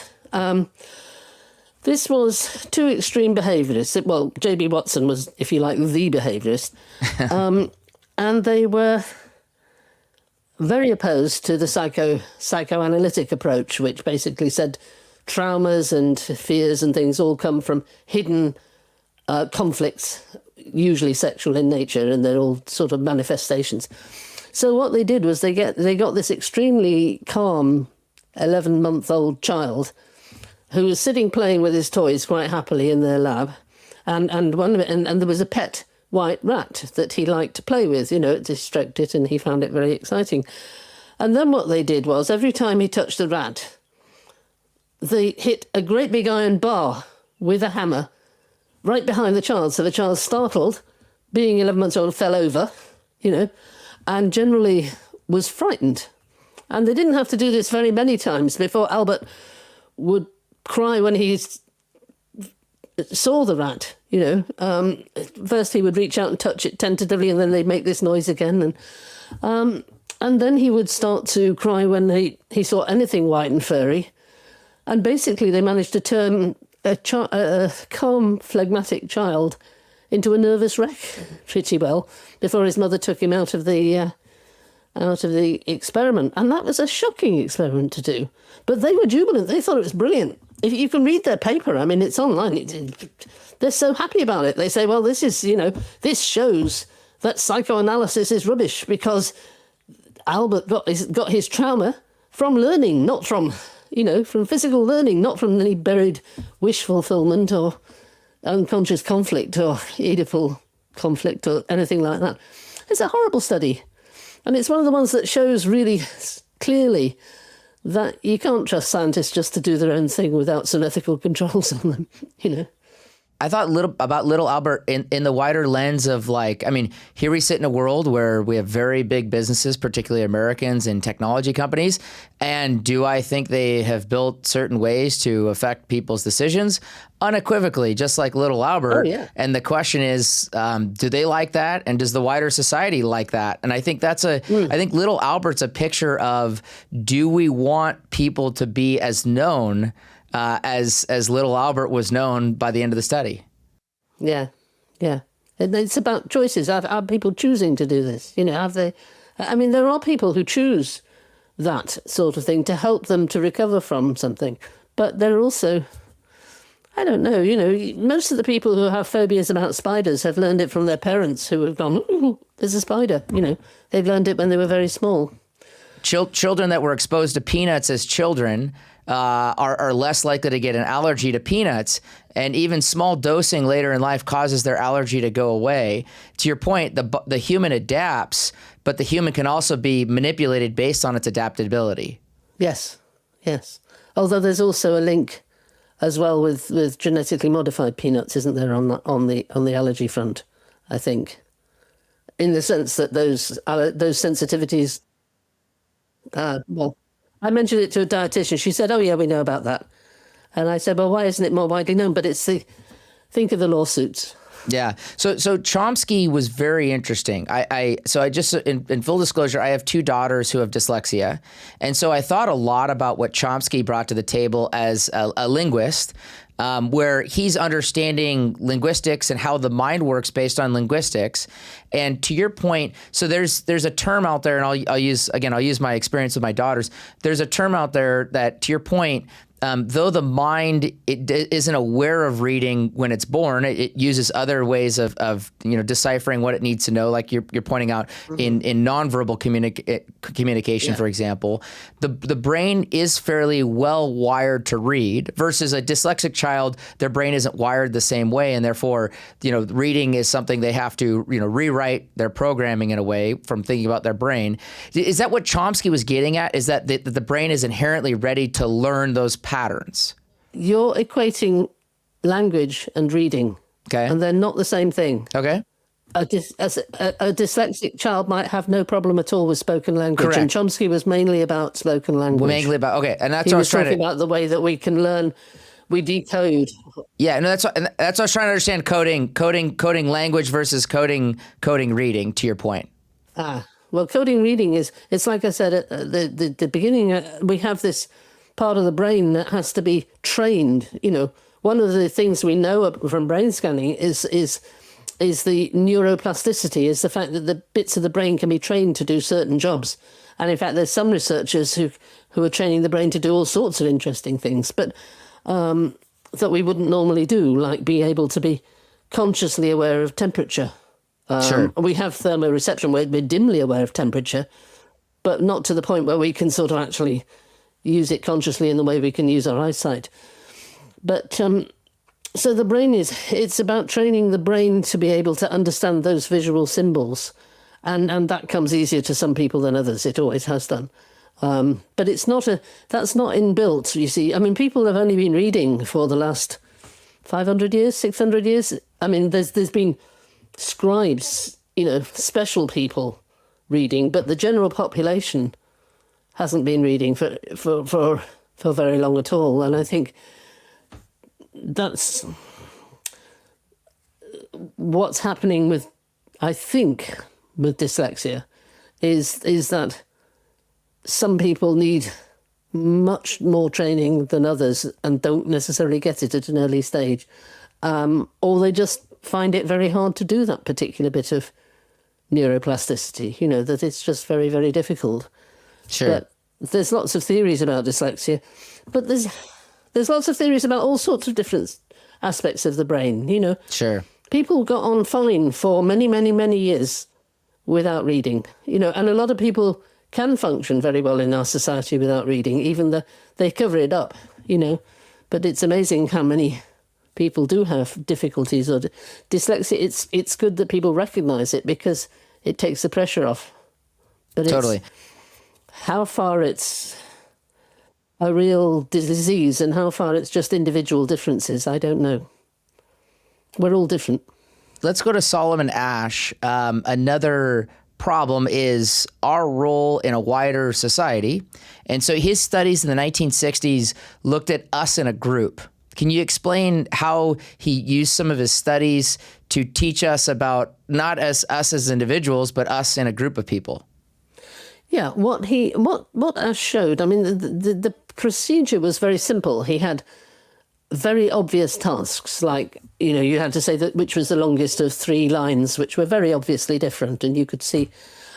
this was two extreme behaviourists. Well, J.B. Watson was, if you like, the behaviourist. And they were very opposed to the psychoanalytic approach, which basically said traumas and fears and things all come from hidden conflicts, usually sexual in nature, and they're all sort of manifestations. So what they did was they got this extremely calm 11-month-old child who was sitting playing with his toys quite happily in their lab, and there was a pet white rat that he liked to play with. It distracted it and he found it very exciting. And then what they did was every time he touched the rat, they hit a great big iron bar with a hammer right behind the child. So the child, startled, being 11 months old, fell over, and generally was frightened. And they didn't have to do this very many times before Albert would cry when he saw the rat. First he would reach out and touch it tentatively, and then they'd make this noise again. And then he would start to cry when he saw anything white and furry. And basically they managed to turn a calm, phlegmatic child into a nervous wreck pretty well before his mother took him out of the experiment. And that was a shocking experiment to do. But they were jubilant. They thought it was brilliant. If you can read their paper, I mean, it's online. They're so happy about it. They say, well, this shows that psychoanalysis is rubbish because Albert got his trauma from learning, not from physical learning, not from any buried wish fulfillment or unconscious conflict or Oedipal conflict or anything like that. It's a horrible study. And it's one of the ones that shows really clearly that you can't trust scientists just to do their own thing without some ethical controls on them, I thought about Little Albert in the wider lens of here we sit in a world where we have very big businesses, particularly Americans and technology companies. And do I think they have built certain ways to affect people's decisions? Unequivocally, just like Little Albert. Oh, yeah. And the question is, do they like that? And does the wider society like that? And I think I think Little Albert's a picture of, do we want people to be as known as Little Albert was known by the end of the study? Yeah. And it's about choices. Are people choosing to do this? Have they? I mean, there are people who choose that sort of thing to help them to recover from something. But there are also, I don't know, most of the people who have phobias about spiders have learned it from their parents who have gone, ooh, there's a spider. They've learned it when they were very small. Children that were exposed to peanuts as children are less likely to get an allergy to peanuts, and even small dosing later in life causes their allergy to go away. To your point, the human adapts, but the human can also be manipulated based on its adaptability. Yes. Although there's also a link as well with genetically modified peanuts, isn't there, on the allergy front? I think, in the sense that those sensitivities. Well, I mentioned it to a dietitian. She said, "Oh yeah, we know about that." And I said, "Well, why isn't it more widely known?" But think of the lawsuits. Yeah. So Chomsky was very interesting. I just, in full disclosure, I have two daughters who have dyslexia. And so I thought a lot about what Chomsky brought to the table as a linguist, where he's understanding linguistics and how the mind works based on linguistics. And to your point, so there's a term out there, and I'll use my experience with my daughters. There's a term out there that, to your point, though the mind isn't aware of reading when it's born, it uses other ways of deciphering what it needs to know, like you're pointing out in nonverbal communication, for example. The brain is fairly well wired to read versus a dyslexic child. Their brain isn't wired the same way, and therefore reading is something they have to rewrite their programming in a way from thinking about their brain. Is that what Chomsky was getting at? Is that the brain is inherently ready to learn those patterns? You're equating language and reading. Okay. And they're not the same thing. Okay. A dyslexic child might have no problem at all with spoken language. Correct. And Chomsky was mainly about spoken language. Okay. And that's he what I was was trying talking to... about the way that we can learn, we decode. Yeah, no, that's what I was trying to understand, coding language versus coding reading, to your point. Well, coding reading it's like I said at the beginning, we have this part of the brain that has to be trained. One of the things we know from brain scanning is the neuroplasticity, is the fact that the bits of the brain can be trained to do certain jobs. And in fact, there's some researchers who are training the brain to do all sorts of interesting things, but that we wouldn't normally do, like be able to be consciously aware of temperature. Sure. We have thermoreception where we're dimly aware of temperature, but not to the point where we can sort of actually use it consciously in the way we can use our eyesight. But so the brain it's about training the brain to be able to understand those visual symbols. And that comes easier to some people than others. It always has done. But that's not inbuilt, you see. I mean, people have only been reading for the last 500 years, 600 years. I mean, there's been scribes, special people reading, but the general population hasn't been reading for very long at all. And I think that's what's happening with dyslexia is that some people need much more training than others and don't necessarily get it at an early stage, or they just find it very hard to do that particular bit of neuroplasticity, that it's just very, very difficult. Sure. But there's lots of theories about dyslexia, but there's lots of theories about all sorts of different aspects of the brain, Sure. People got on fine for many, many, many years without reading, and a lot of people can function very well in our society without reading, even though they cover it up, But it's amazing how many people do have difficulties or dyslexia. It's good that people recognise it because it takes the pressure off. But Totally. How far it's a real disease and how far it's just individual differences, I don't know. We're all different. Let's go to Solomon Asch. Another problem is our role in a wider society. And so his studies in the 1960s looked at us in a group. Can you explain how he used some of his studies to teach us about not us as individuals, but us in a group of people? Yeah, what Asch showed, I mean, the procedure was very simple. He had very obvious tasks, like, you had to say that which was the longest of 3 lines, which were very obviously different, and you could see.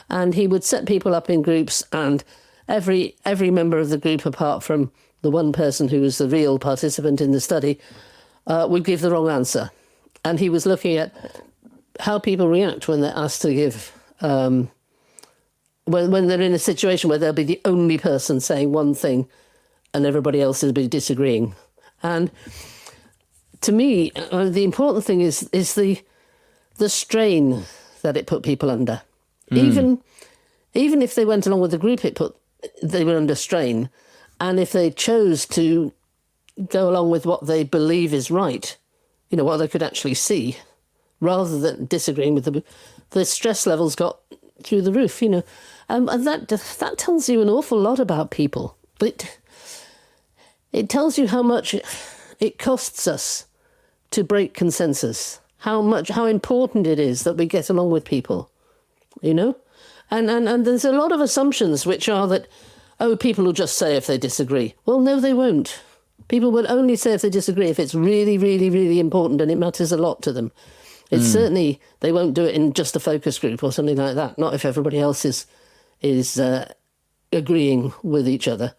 And he would set people up in groups, and every member of the group, apart from the one person who was the real participant in the study, would give the wrong answer. And he was looking at how people react when they're asked to give, when they're in a situation where they'll be the only person saying one thing and everybody else will be disagreeing. And to me, the important thing is the strain that it put people under. Even if they went along with the group, they were under strain. And if they chose to go along with what they believe is right, what they could actually see, rather than disagreeing with the stress levels got through the roof, and that tells you an awful lot about people. But it tells you how much it costs us to break consensus, how important it is that we get along with people, and there's a lot of assumptions which are that, people will just say if they disagree. Well, no, they won't. People will only say if they disagree if it's really, really, really important and it matters a lot to them. It's certainly, they won't do it in just a focus group or something like that, not if everybody else is agreeing with each other.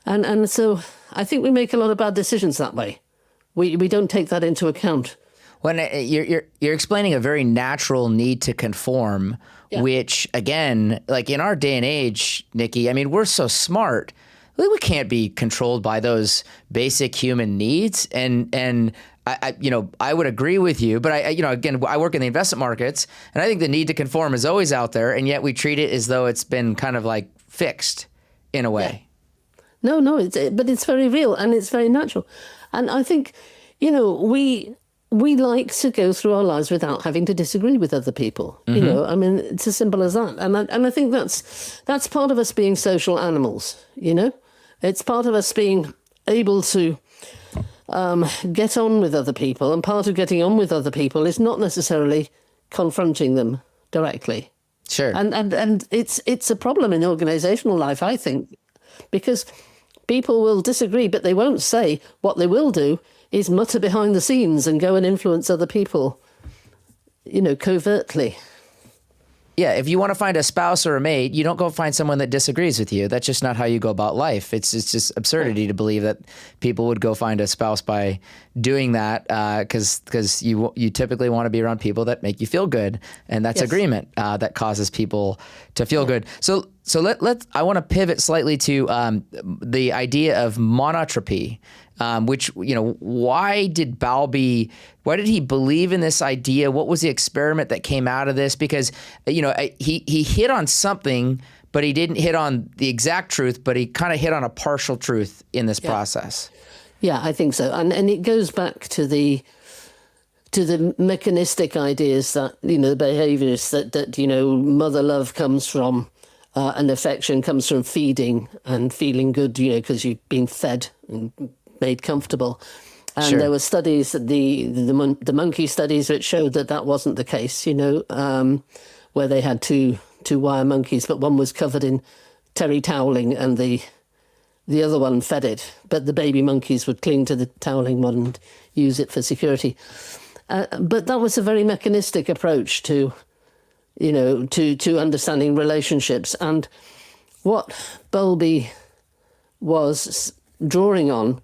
And so I think we make a lot of bad decisions that way. We don't take that into account. When you're explaining a very natural need to conform, which, again, like in our day and age, Nicky, I mean, we're so smart. We can't be controlled by those basic human needs. And I would agree with you, but again, I work in the investment markets, and I think the need to conform is always out there, and yet we treat it as though it's been kind of like fixed in a way. Yeah. No, but it's very real and it's very natural. And I think, we like to go through our lives without having to disagree with other people. I mean, it's as simple as that. And I think that's part of us being social animals, It's part of us being able to get on with other people, and part of getting on with other people is not necessarily confronting them directly. Sure. And it's a problem in organisational life, I think, because people will disagree, but they won't say. What they will do is mutter behind the scenes and go and influence other people, covertly. Yeah, if you want to find a spouse or a mate, you don't go find someone that disagrees with you. That's just not how you go about life. It's just absurdity to believe that people would go find a spouse by doing that, because you typically want to be around people that make you feel good, and that's agreement that causes people to feel good. So I want to pivot slightly to the idea of monotropy. Which, why did he believe in this idea? What was the experiment that came out of this? Because, he hit on something, but he didn't hit on the exact truth, but he kind of hit on a partial truth in this process. Yeah, I think so. And it goes back to the mechanistic ideas that, the behaviors that mother love comes from, and affection comes from feeding and feeling good, because you've been fed and made comfortable. And Sure. There were studies, the monkey studies, which showed that wasn't the case, where they had two wire monkeys, but one was covered in terry toweling and the other one fed it. But the baby monkeys would cling to the toweling one and use it for security. But that was a very mechanistic approach to understanding relationships. And what Bowlby was drawing on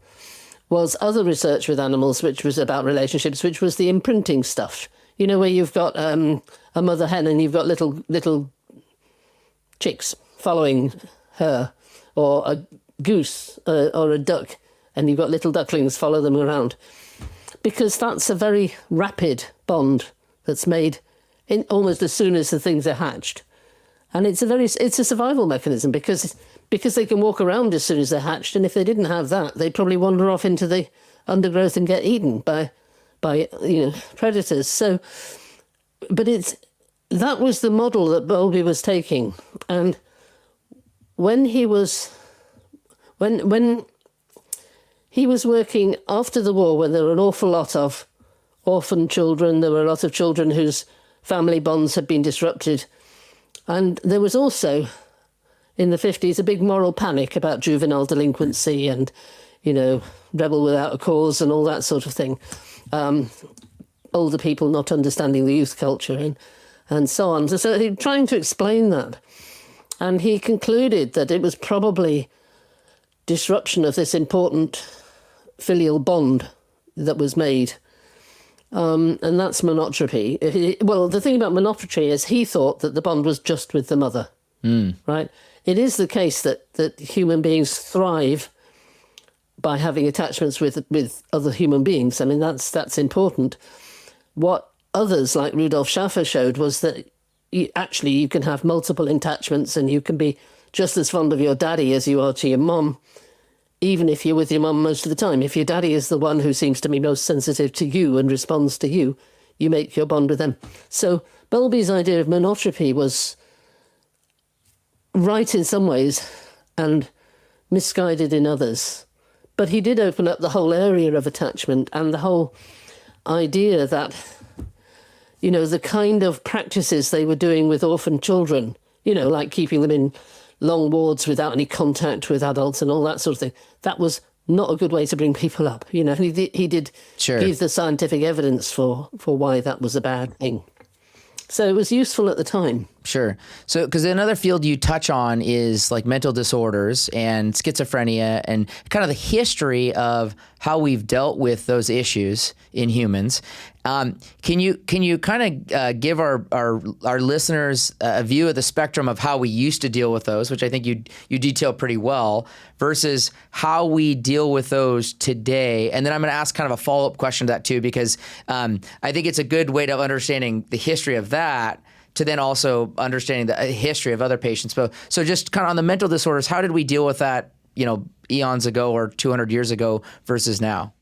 was other research with animals, which was about relationships, which was the imprinting stuff. Where you've got a mother hen and you've got little chicks following her, or a goose or a duck, and you've got little ducklings follow them around. Because that's a very rapid bond that's made in almost as soon as the things are hatched. And it's a survival mechanism because they can walk around as soon as they're hatched, and if they didn't have that, they'd probably wander off into the undergrowth and get eaten by predators. So, but that was the model that Bowlby was taking, and when he was working after the war, when there were an awful lot of orphan children, there were a lot of children whose family bonds had been disrupted. And there was also, in the 50s, a big moral panic about juvenile delinquency. And rebel without a cause and all that sort of thing. Older people not understanding the youth culture and so on. So he trying to explain that. And he concluded that it was probably disruption of this important filial bond that was made. And that's monotropy. Well, the thing about monotropy is he thought that the bond was just with the mother, right? It is the case that human beings thrive by having attachments with other human beings. I mean, that's important. What others like Rudolf Schaffer showed was that you can have multiple attachments and you can be just as fond of your daddy as you are to your mum, even if you're with your mum most of the time. If your daddy is the one who seems to be most sensitive to you and responds to you, you make your bond with them. So Bowlby's idea of monotropy was right in some ways and misguided in others. But he did open up the whole area of attachment and the whole idea that, the kind of practices they were doing with orphan children, like keeping them in long wards without any contact with adults and all that sort of thing, that was not a good way to bring people up. He did give the scientific evidence for why that was a bad thing. So it was useful at the time. Sure. So, because another field you touch on is like mental disorders and schizophrenia and kind of the history of how we've dealt with those issues in humans. Can you kind of give our listeners a view of the spectrum of how we used to deal with those, which I think you detail pretty well, versus how we deal with those today? And then I'm going to ask kind of a follow-up question to that too, because I think it's a good way of understanding the history of that to then also understanding the history of other patients. So just kind of on the mental disorders, how did we deal with that, eons ago or 200 years ago versus now?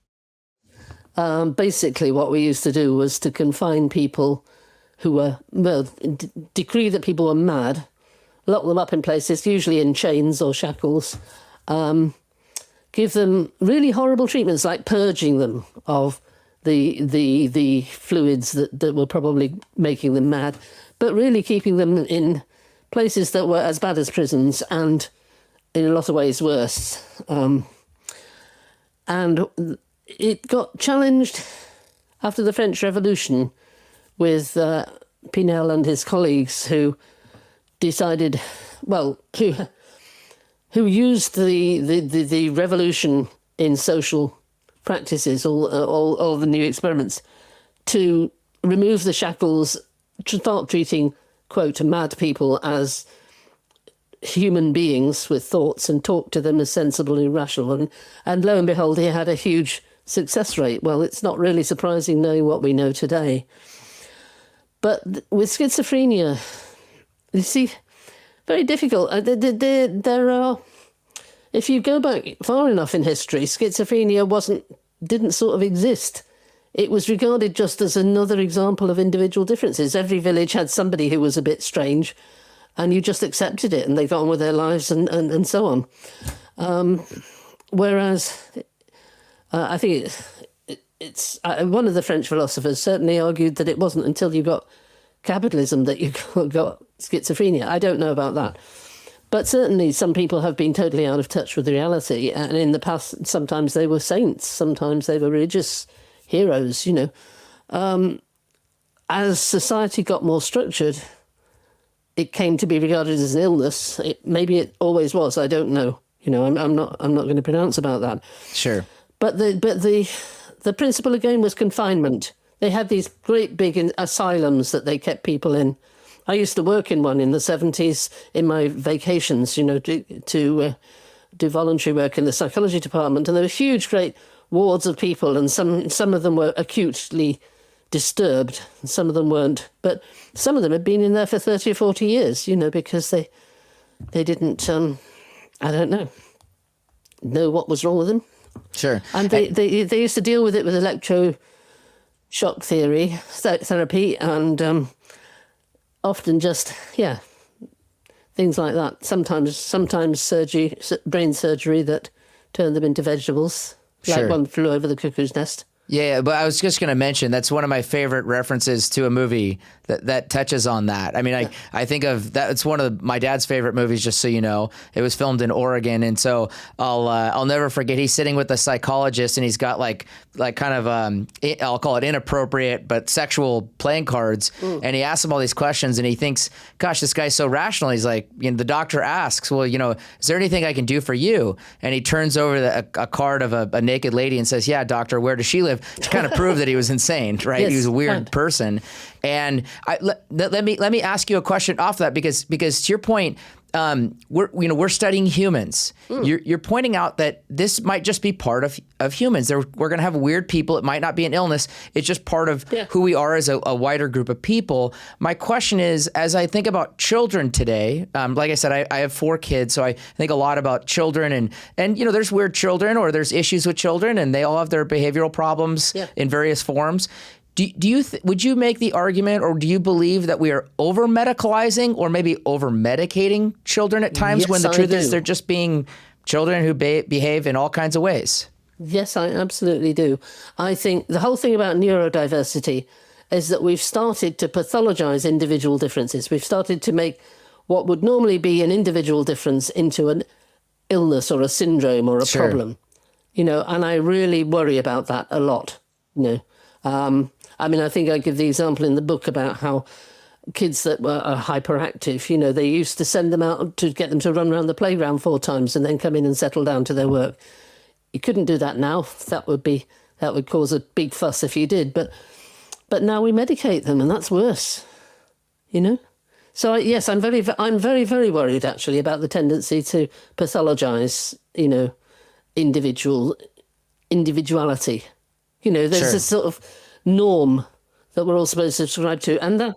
Basically, what we used to do was to confine people who were, decree that people were mad, lock them up in places, usually in chains or shackles, give them really horrible treatments like purging them of the fluids that were probably making them mad, but really keeping them in places that were as bad as prisons and in a lot of ways worse. And it got challenged after the French Revolution with Pinel and his colleagues who decided, who used the revolution in social practices, all the new experiments, to remove the shackles, to start treating, quote, mad people as human beings with thoughts and talk to them as sensible and rational. And lo and behold, he had a huge success rate. Well, it's not really surprising knowing what we know today. But with schizophrenia, you see, very difficult. There are, if you go back far enough in history, schizophrenia didn't sort of exist. It was regarded just as another example of individual differences. Every village had somebody who was a bit strange, and you just accepted it, and they got on with their lives and so on. Whereas I think it's one of the French philosophers certainly argued that it wasn't until you got capitalism that you got schizophrenia. I don't know about that. But certainly some people have been totally out of touch with reality. And in the past, sometimes they were saints, sometimes they were religious heroes, As society got more structured, it came to be regarded as an illness. Maybe it always was, I don't know. I'm not going to pronounce about that. Sure. But the principle again was confinement. They had these great big asylums that they kept people in. I used to work in one in the 70s in my vacations, to do voluntary work in the psychology department. And there were huge, great wards of people, and some of them were acutely disturbed, and some of them weren't. But some of them had been in there for 30 or 40 years, because they didn't, I don't know what was wrong with them. Sure. And they used to deal with it with electroshock therapy, and often just, things like that. Sometimes surgery, brain surgery that turned them into vegetables, like Sure. one flew over the cuckoo's nest. Yeah, but I was just going to mention that's one of my favorite references to a movie that touches on that. I mean, I think of that. It's one of my dad's favorite movies. Just so you know, it was filmed in Oregon, and so I'll never forget. He's sitting with a psychologist, and he's got like kind of I'll call it inappropriate but sexual playing cards, and he asks him all these questions, and he thinks, "Gosh, this guy's so rational." He's like, the doctor asks, "Well, is there anything I can do for you?" And he turns over a card of a naked lady and says, "Yeah, doctor, where does she live?" To kind of prove that he was insane, right? Yes, he was a weird right. person. And let me ask you a question off that because to your point, we're studying humans. You're pointing out that this might just be part of humans. We're going to have weird people. It might not be an illness. It's just part of who we are as a wider group of people. My question is, as I think about children today, like I said, I have 4 kids, so I think a lot about children and there's weird children or there's issues with children, and they all have their behavioral problems in various forms. Would you make the argument, or do you believe that we are over medicalizing or maybe over medicating children at times, Yes, when the I truth do. is they're just being children who behave in all kinds of ways? Yes, I absolutely do. I think the whole thing about neurodiversity is that we've started to pathologize individual differences. We've started to make what would normally be an individual difference into an illness or a syndrome or a problem. And I really worry about that a lot. I think I give the example in the book about how kids that are hyperactive, they used to send them out to get them to run around the playground 4 times and then come in and settle down to their work. You couldn't do that now. That would cause a big fuss if you did. But now we medicate them, and that's worse. So yes, I'm very, very worried actually about the tendency to pathologize, individuality. There's this sort of norm that we're all supposed to subscribe to. And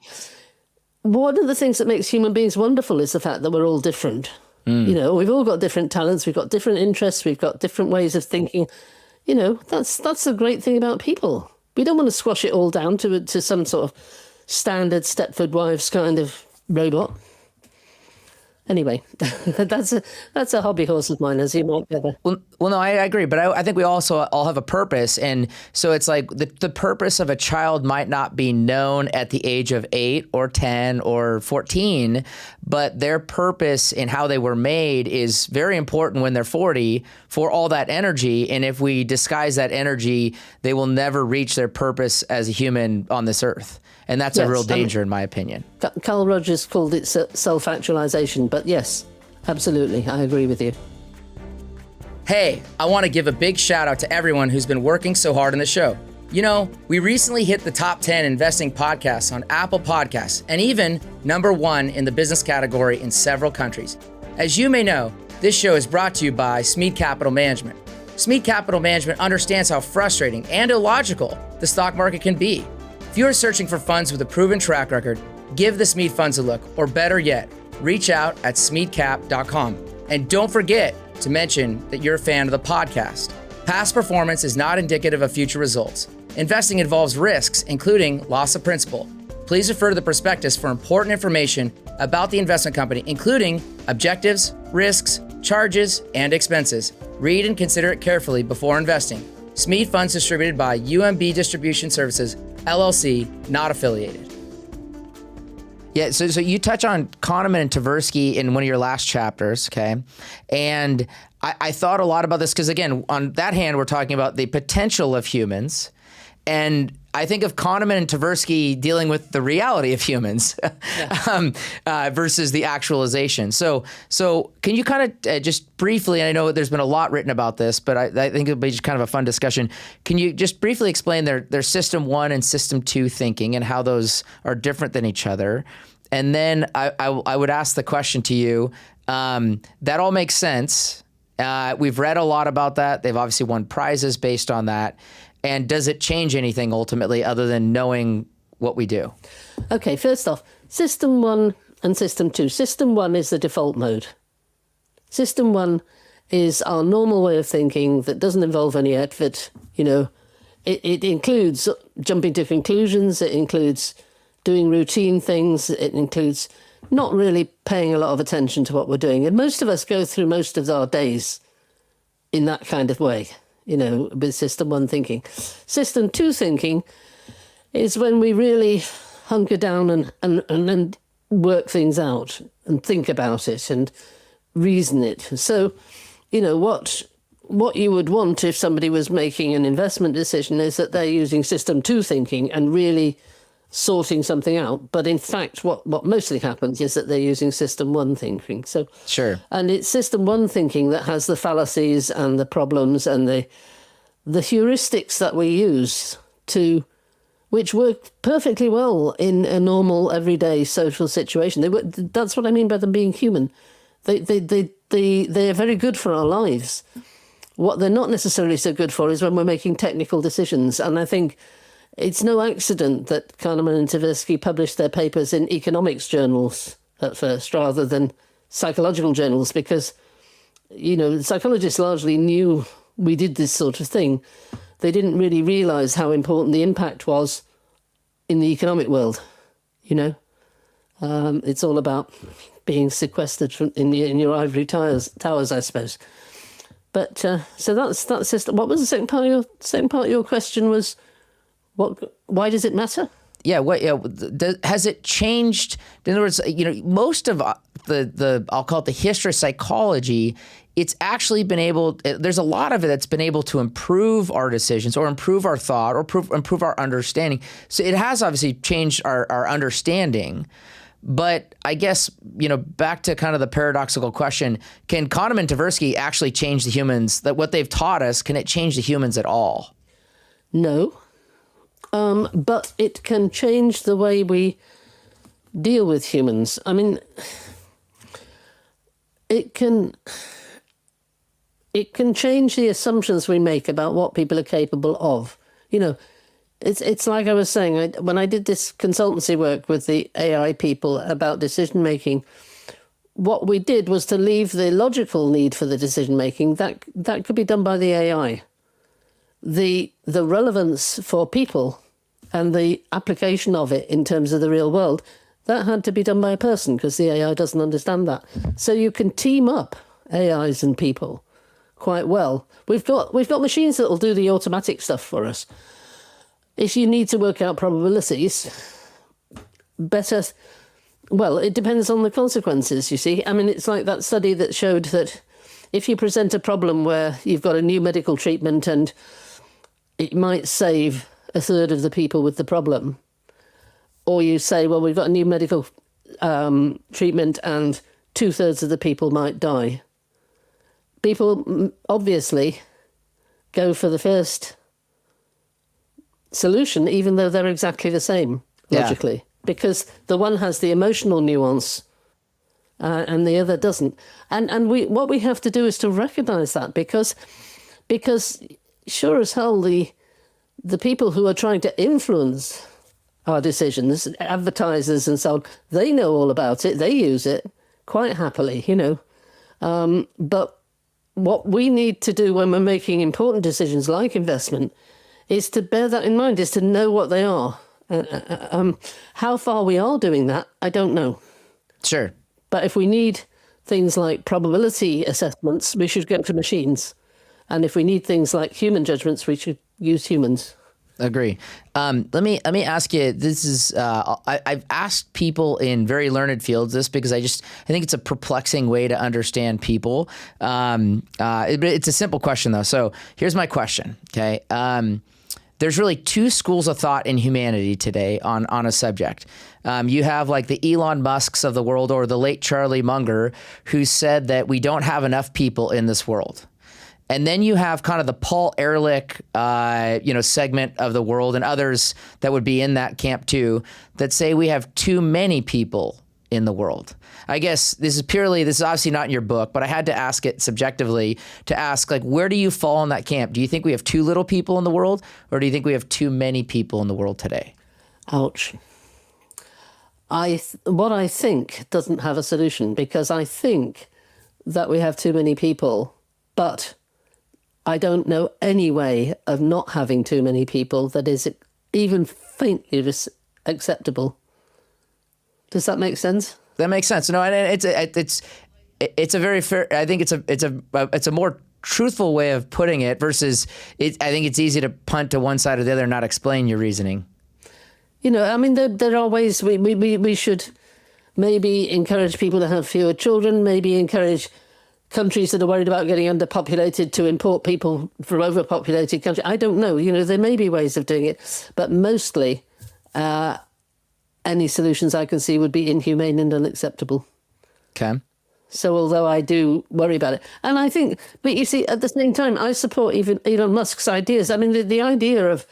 one of the things that makes human beings wonderful is the fact that we're all different. We've all got different talents, we've got different interests, we've got different ways of thinking. That's the great thing about people. We don't want to squash it all down to some sort of standard Stepford Wives kind of robot. Anyway, that's a hobby horse of mine, as you might gather. Well, no, I agree, but I think we also all have a purpose, and so it's like the purpose of a child might not be known at the age of 8 or 10 or 14, but their purpose in how they were made is very important when they're 40 for all that energy, and if we disguise that energy, they will never reach their purpose as a human on this earth. And that's a real danger, in my opinion. Carl Rogers called it self-actualization, but yes, absolutely, I agree with you. Hey, I want to give a big shout out to everyone who's been working so hard on the show. We recently hit the top 10 investing podcasts on Apple Podcasts, and even number 1 in the business category in several countries. As you may know, this show is brought to you by Smead Capital Management. Smead Capital Management understands how frustrating and illogical the stock market can be. If you are searching for funds with a proven track record, give the Smead funds a look, or better yet, reach out at smeadcap.com. And don't forget to mention that you're a fan of the podcast. Past performance is not indicative of future results. Investing involves risks, including loss of principal. Please refer to the prospectus for important information about the investment company, including objectives, risks, charges, and expenses. Read and consider it carefully before investing. Smead Funds distributed by UMB Distribution Services, LLC, not affiliated. Yeah, so you touch on Kahneman and Tversky in one of your last chapters, okay? And I thought a lot about this because, again, on that hand, we're talking about the potential of humans. And I think of Kahneman and Tversky dealing with the reality of humans versus the actualization. So can you kind of just briefly, and I know there's been a lot written about this, but I think it'll be just kind of a fun discussion. Can you just briefly explain their system 1 and system 2 thinking and how those are different than each other? And then I would ask the question to you, that all makes sense. We've read a lot about that. They've obviously won prizes based on that. And does it change anything ultimately other than knowing what we do? Okay, first off, System 1 and System 2. System 1 is the default mode. System 1 is our normal way of thinking that doesn't involve any effort. It includes jumping to conclusions. It includes doing routine things. It includes not really paying a lot of attention to what we're doing. And most of us go through most of our days in that kind of way. with system one thinking. System two thinking is when we really hunker down and work things out and think about it and reason it. So, what you would want if somebody was making an investment decision is that they're using system two thinking and really sorting something out. But in fact, what mostly happens is that they're using system one thinking. So Sure. And it's system one thinking that has the fallacies and the problems and the heuristics that we use which work perfectly well in a normal, everyday social situation. That's what I mean by them being human. They're very good for our lives. What they're not necessarily so good for is when we're making technical decisions. And I think it's no accident that Kahneman and Tversky published their papers in economics journals at first rather than psychological journals, because, psychologists largely knew we did this sort of thing. They didn't really realise how important the impact was in the economic world, It's all about being sequestered in your ivory towers, I suppose. But so that's system. What was the second part of your question was, why does it matter? Yeah. Has it changed? In other words, most of the I'll call it the history of psychology, it's actually there's a lot of it that's been able to improve our decisions or improve our thought or improve our understanding. So it has obviously changed our understanding. But I guess, back to kind of the paradoxical question, can Kahneman and Tversky actually change the humans, that what they've taught us, can it change the humans at all? No. But it can change the way we deal with humans. I mean, it can change the assumptions we make about what people are capable of. It's like I was saying, when I did this consultancy work with the AI people about decision making, what we did was to leave the logical need for the decision making. That could be done by the AI. The relevance for people and the application of it in terms of the real world, that had to be done by a person because the AI doesn't understand that. So you can team up AIs and people quite well. We've got machines that will do the automatic stuff for us. If you need to work out probabilities, better. Well, it depends on the consequences, you see. I mean, it's like that study that showed that if you present a problem where you've got a new medical treatment and it might save a third of the people with the problem, or you say, well, we've got a new medical treatment and 2/3 of the people might die, people obviously go for the first solution, even though they're exactly the same, logically, because the one has the emotional nuance and the other doesn't. And what we have to do is to recognise that, because sure as hell the people who are trying to influence our decisions, advertisers and so on, they know all about it. They use it quite happily, But what we need to do when we're making important decisions like investment is to bear that in mind, is to know what they are. How far we are doing that, I don't know. Sure. But if we need things like probability assessments, we should go to machines. And if we need things like human judgments, we should use humans. Agree. Let me ask you. This is I've asked people in very learned fields this because I think it's a perplexing way to understand people. It's a simple question though. So here's my question. Okay. There's really two schools of thought in humanity today on a subject. You have like the Elon Musks of the world or the late Charlie Munger, who said that we don't have enough people in this world. And then you have kind of the Paul Ehrlich, segment of the world and others that would be in that camp too, that say we have too many people in the world. I guess this is obviously not in your book, but I had to ask it subjectively to ask, like, where do you fall in that camp? Do you think we have too little people in the world, or do you think we have too many people in the world today? Ouch. What I think doesn't have a solution, because I think that we have too many people, but I don't know any way of not having too many people that is even faintly acceptable. Does that make sense? That makes sense. No, and it's a very fair. I think it's a more truthful way of putting it versus I think it's easy to punt to one side or the other and not explain your reasoning. I mean, there are ways we should maybe encourage people to have fewer children, maybe encourage countries that are worried about getting underpopulated to import people from overpopulated countries. I don't know. There may be ways of doing it, but mostly any solutions I can see would be inhumane and unacceptable. Okay. So although I do worry about it, and I think, but you see, at the same time, I support even Elon Musk's ideas. I mean, the idea of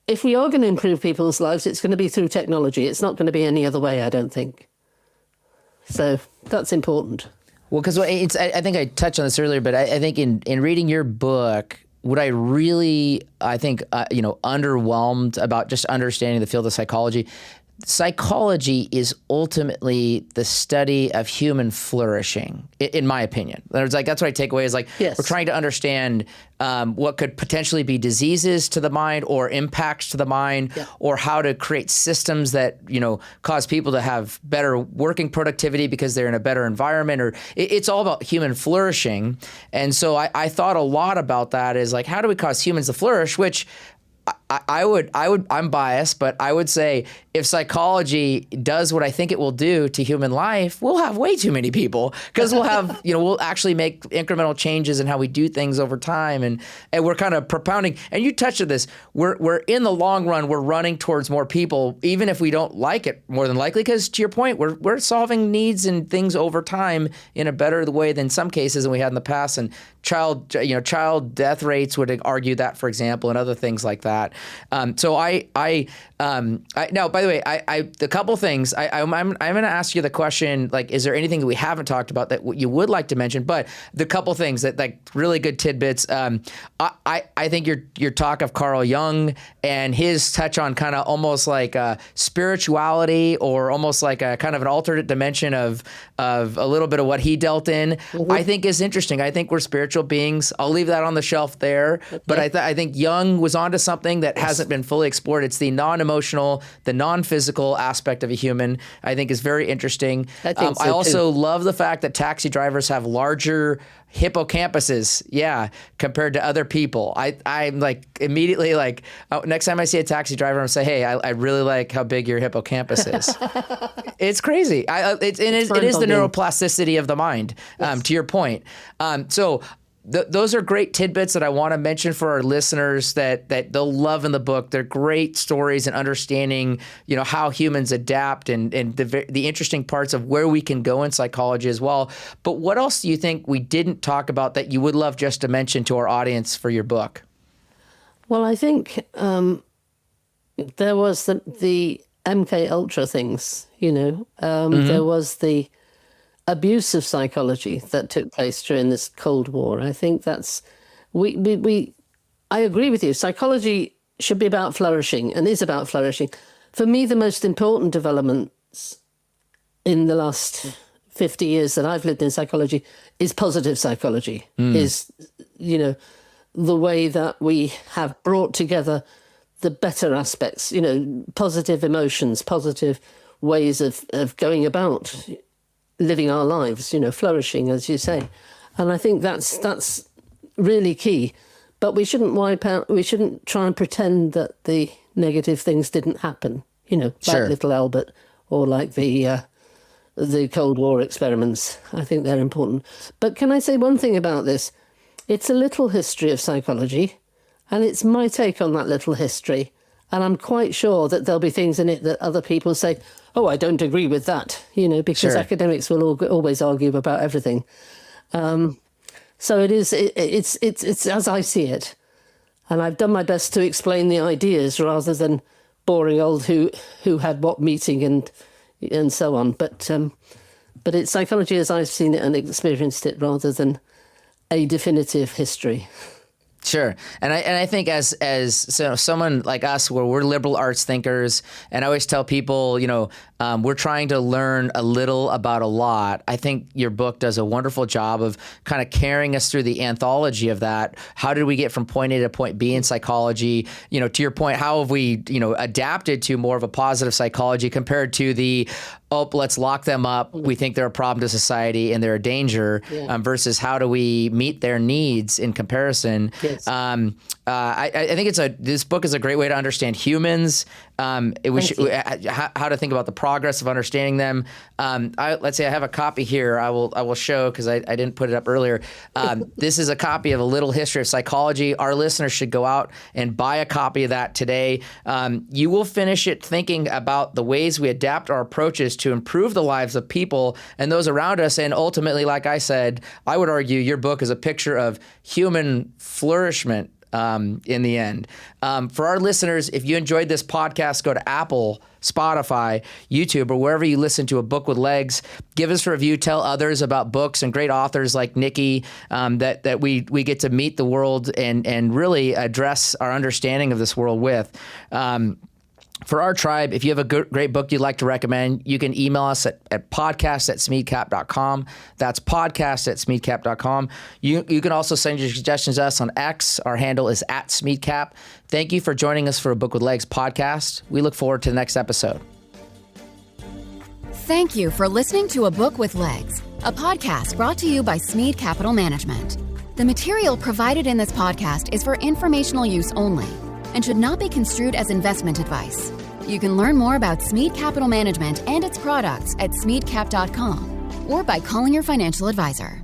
if we are going to improve people's lives, it's going to be through technology. It's not going to be any other way, I don't think. So that's important. Well, because I think I touched on this earlier, but I think in reading your book, what I really, underwhelmed about just understanding the field of psychology is ultimately the study of human flourishing, in my opinion. That's what I take away is yes. We're trying to understand what could potentially be diseases to the mind or impacts to the mind, or how to create systems that, cause people to have better working productivity because they're in a better environment, or it's all about human flourishing. And so I thought a lot about that is how do we cause humans to flourish, which I'm biased, but I would say if psychology does what I think it will do to human life, we'll have way too many people because we'll have, we'll actually make incremental changes in how we do things over time. And we're kind of propounding, and you touched on this, we're in the long run, we're running towards more people, even if we don't like it more than likely, because to your point, we're solving needs and things over time in a better way than some cases than we had in the past. And child death rates would argue that, for example, and other things like that. So now, by the way, the couple things I'm going to ask you the question, is there anything that we haven't talked about that you would like to mention? But the couple things that really good tidbits. I think your talk of Carl Jung and his touch on kind of almost spirituality, or almost like a kind of an alternate dimension of a little bit of what he dealt in, I think is interesting. I think we're spiritual beings. I'll leave that on the shelf there. Okay. But I think Jung was onto something that hasn't been fully explored. It's the non-emotional, the non-physical aspect of a human, I think is very interesting. I think so I also love the fact that taxi drivers have larger hippocampuses, compared to other people. I'm immediately next time I see a taxi driver, I'm say, hey, I really like how big your hippocampus is. It's crazy. It is the neuroplasticity of the mind, to your point. So those are great tidbits that I want to mention for our listeners that they'll love in the book. They're great stories and understanding, how humans adapt and the interesting parts of where we can go in psychology as well. But what else do you think we didn't talk about that you would love just to mention to our audience for your book? Well, I think there was the MK Ultra things, there was the abuse of psychology that took place during this Cold War. I think that's I agree with you. Psychology should be about flourishing and is about flourishing. For me, the most important developments in the last 50 years that I've lived in psychology is positive psychology, is, the way that we have brought together the better aspects, positive emotions, positive ways of going about living our lives, flourishing, as you say. And I think that's really key. But we shouldn't try and pretend that the negative things didn't happen, like Little Albert or like the Cold War experiments. I think they're important. But can I say one thing about this? It's a little history of psychology, and it's my take on that little history. And I'm quite sure that there'll be things in it that other people say, oh, I don't agree with that, because academics will always argue about everything. So it's as I see it. And I've done my best to explain the ideas rather than boring old who had what meeting and so on. But it's psychology as I've seen it and experienced it rather than a definitive history. Sure. And I think as someone like us, where we're liberal arts thinkers, and I always tell people, we're trying to learn a little about a lot. I think your book does a wonderful job of kind of carrying us through the anthology of that. How did we get from point A to point B in psychology? To your point, how have we, adapted to more of a positive psychology compared to the, let's lock them up. We think they're a problem to society and they're a danger, versus how do we meet their needs in comparison? Yes. I think this book is a great way to understand humans. How to think about the progress of understanding them. Let's say I have a copy here. I will show because I didn't put it up earlier. This is a copy of A Little History of Psychology. Our listeners should go out and buy a copy of that today. You will finish it thinking about the ways we adapt our approaches to improve the lives of people and those around us. And ultimately, like I said, I would argue your book is a picture of human flourishment in the end. For our listeners, if you enjoyed this podcast, go to Apple, Spotify, YouTube, or wherever you listen to A Book with Legs. Give us a review. Tell others about books and great authors like Nicky that we get to meet the world and really address our understanding of this world with. For our tribe, if you have a great book you'd like to recommend, you can email us at podcast@smeedcap.com. That's podcast@smeedcap.com. You can also send your suggestions to us on X. Our handle is @SmeedCap. Thank you for joining us for A Book with Legs podcast. We look forward to the next episode. Thank you for listening to A Book with Legs, a podcast brought to you by Smeed Capital Management. The material provided in this podcast is for informational use only and should not be construed as investment advice. You can learn more about Smeed Capital Management and its products at smeedcap.com or by calling your financial advisor.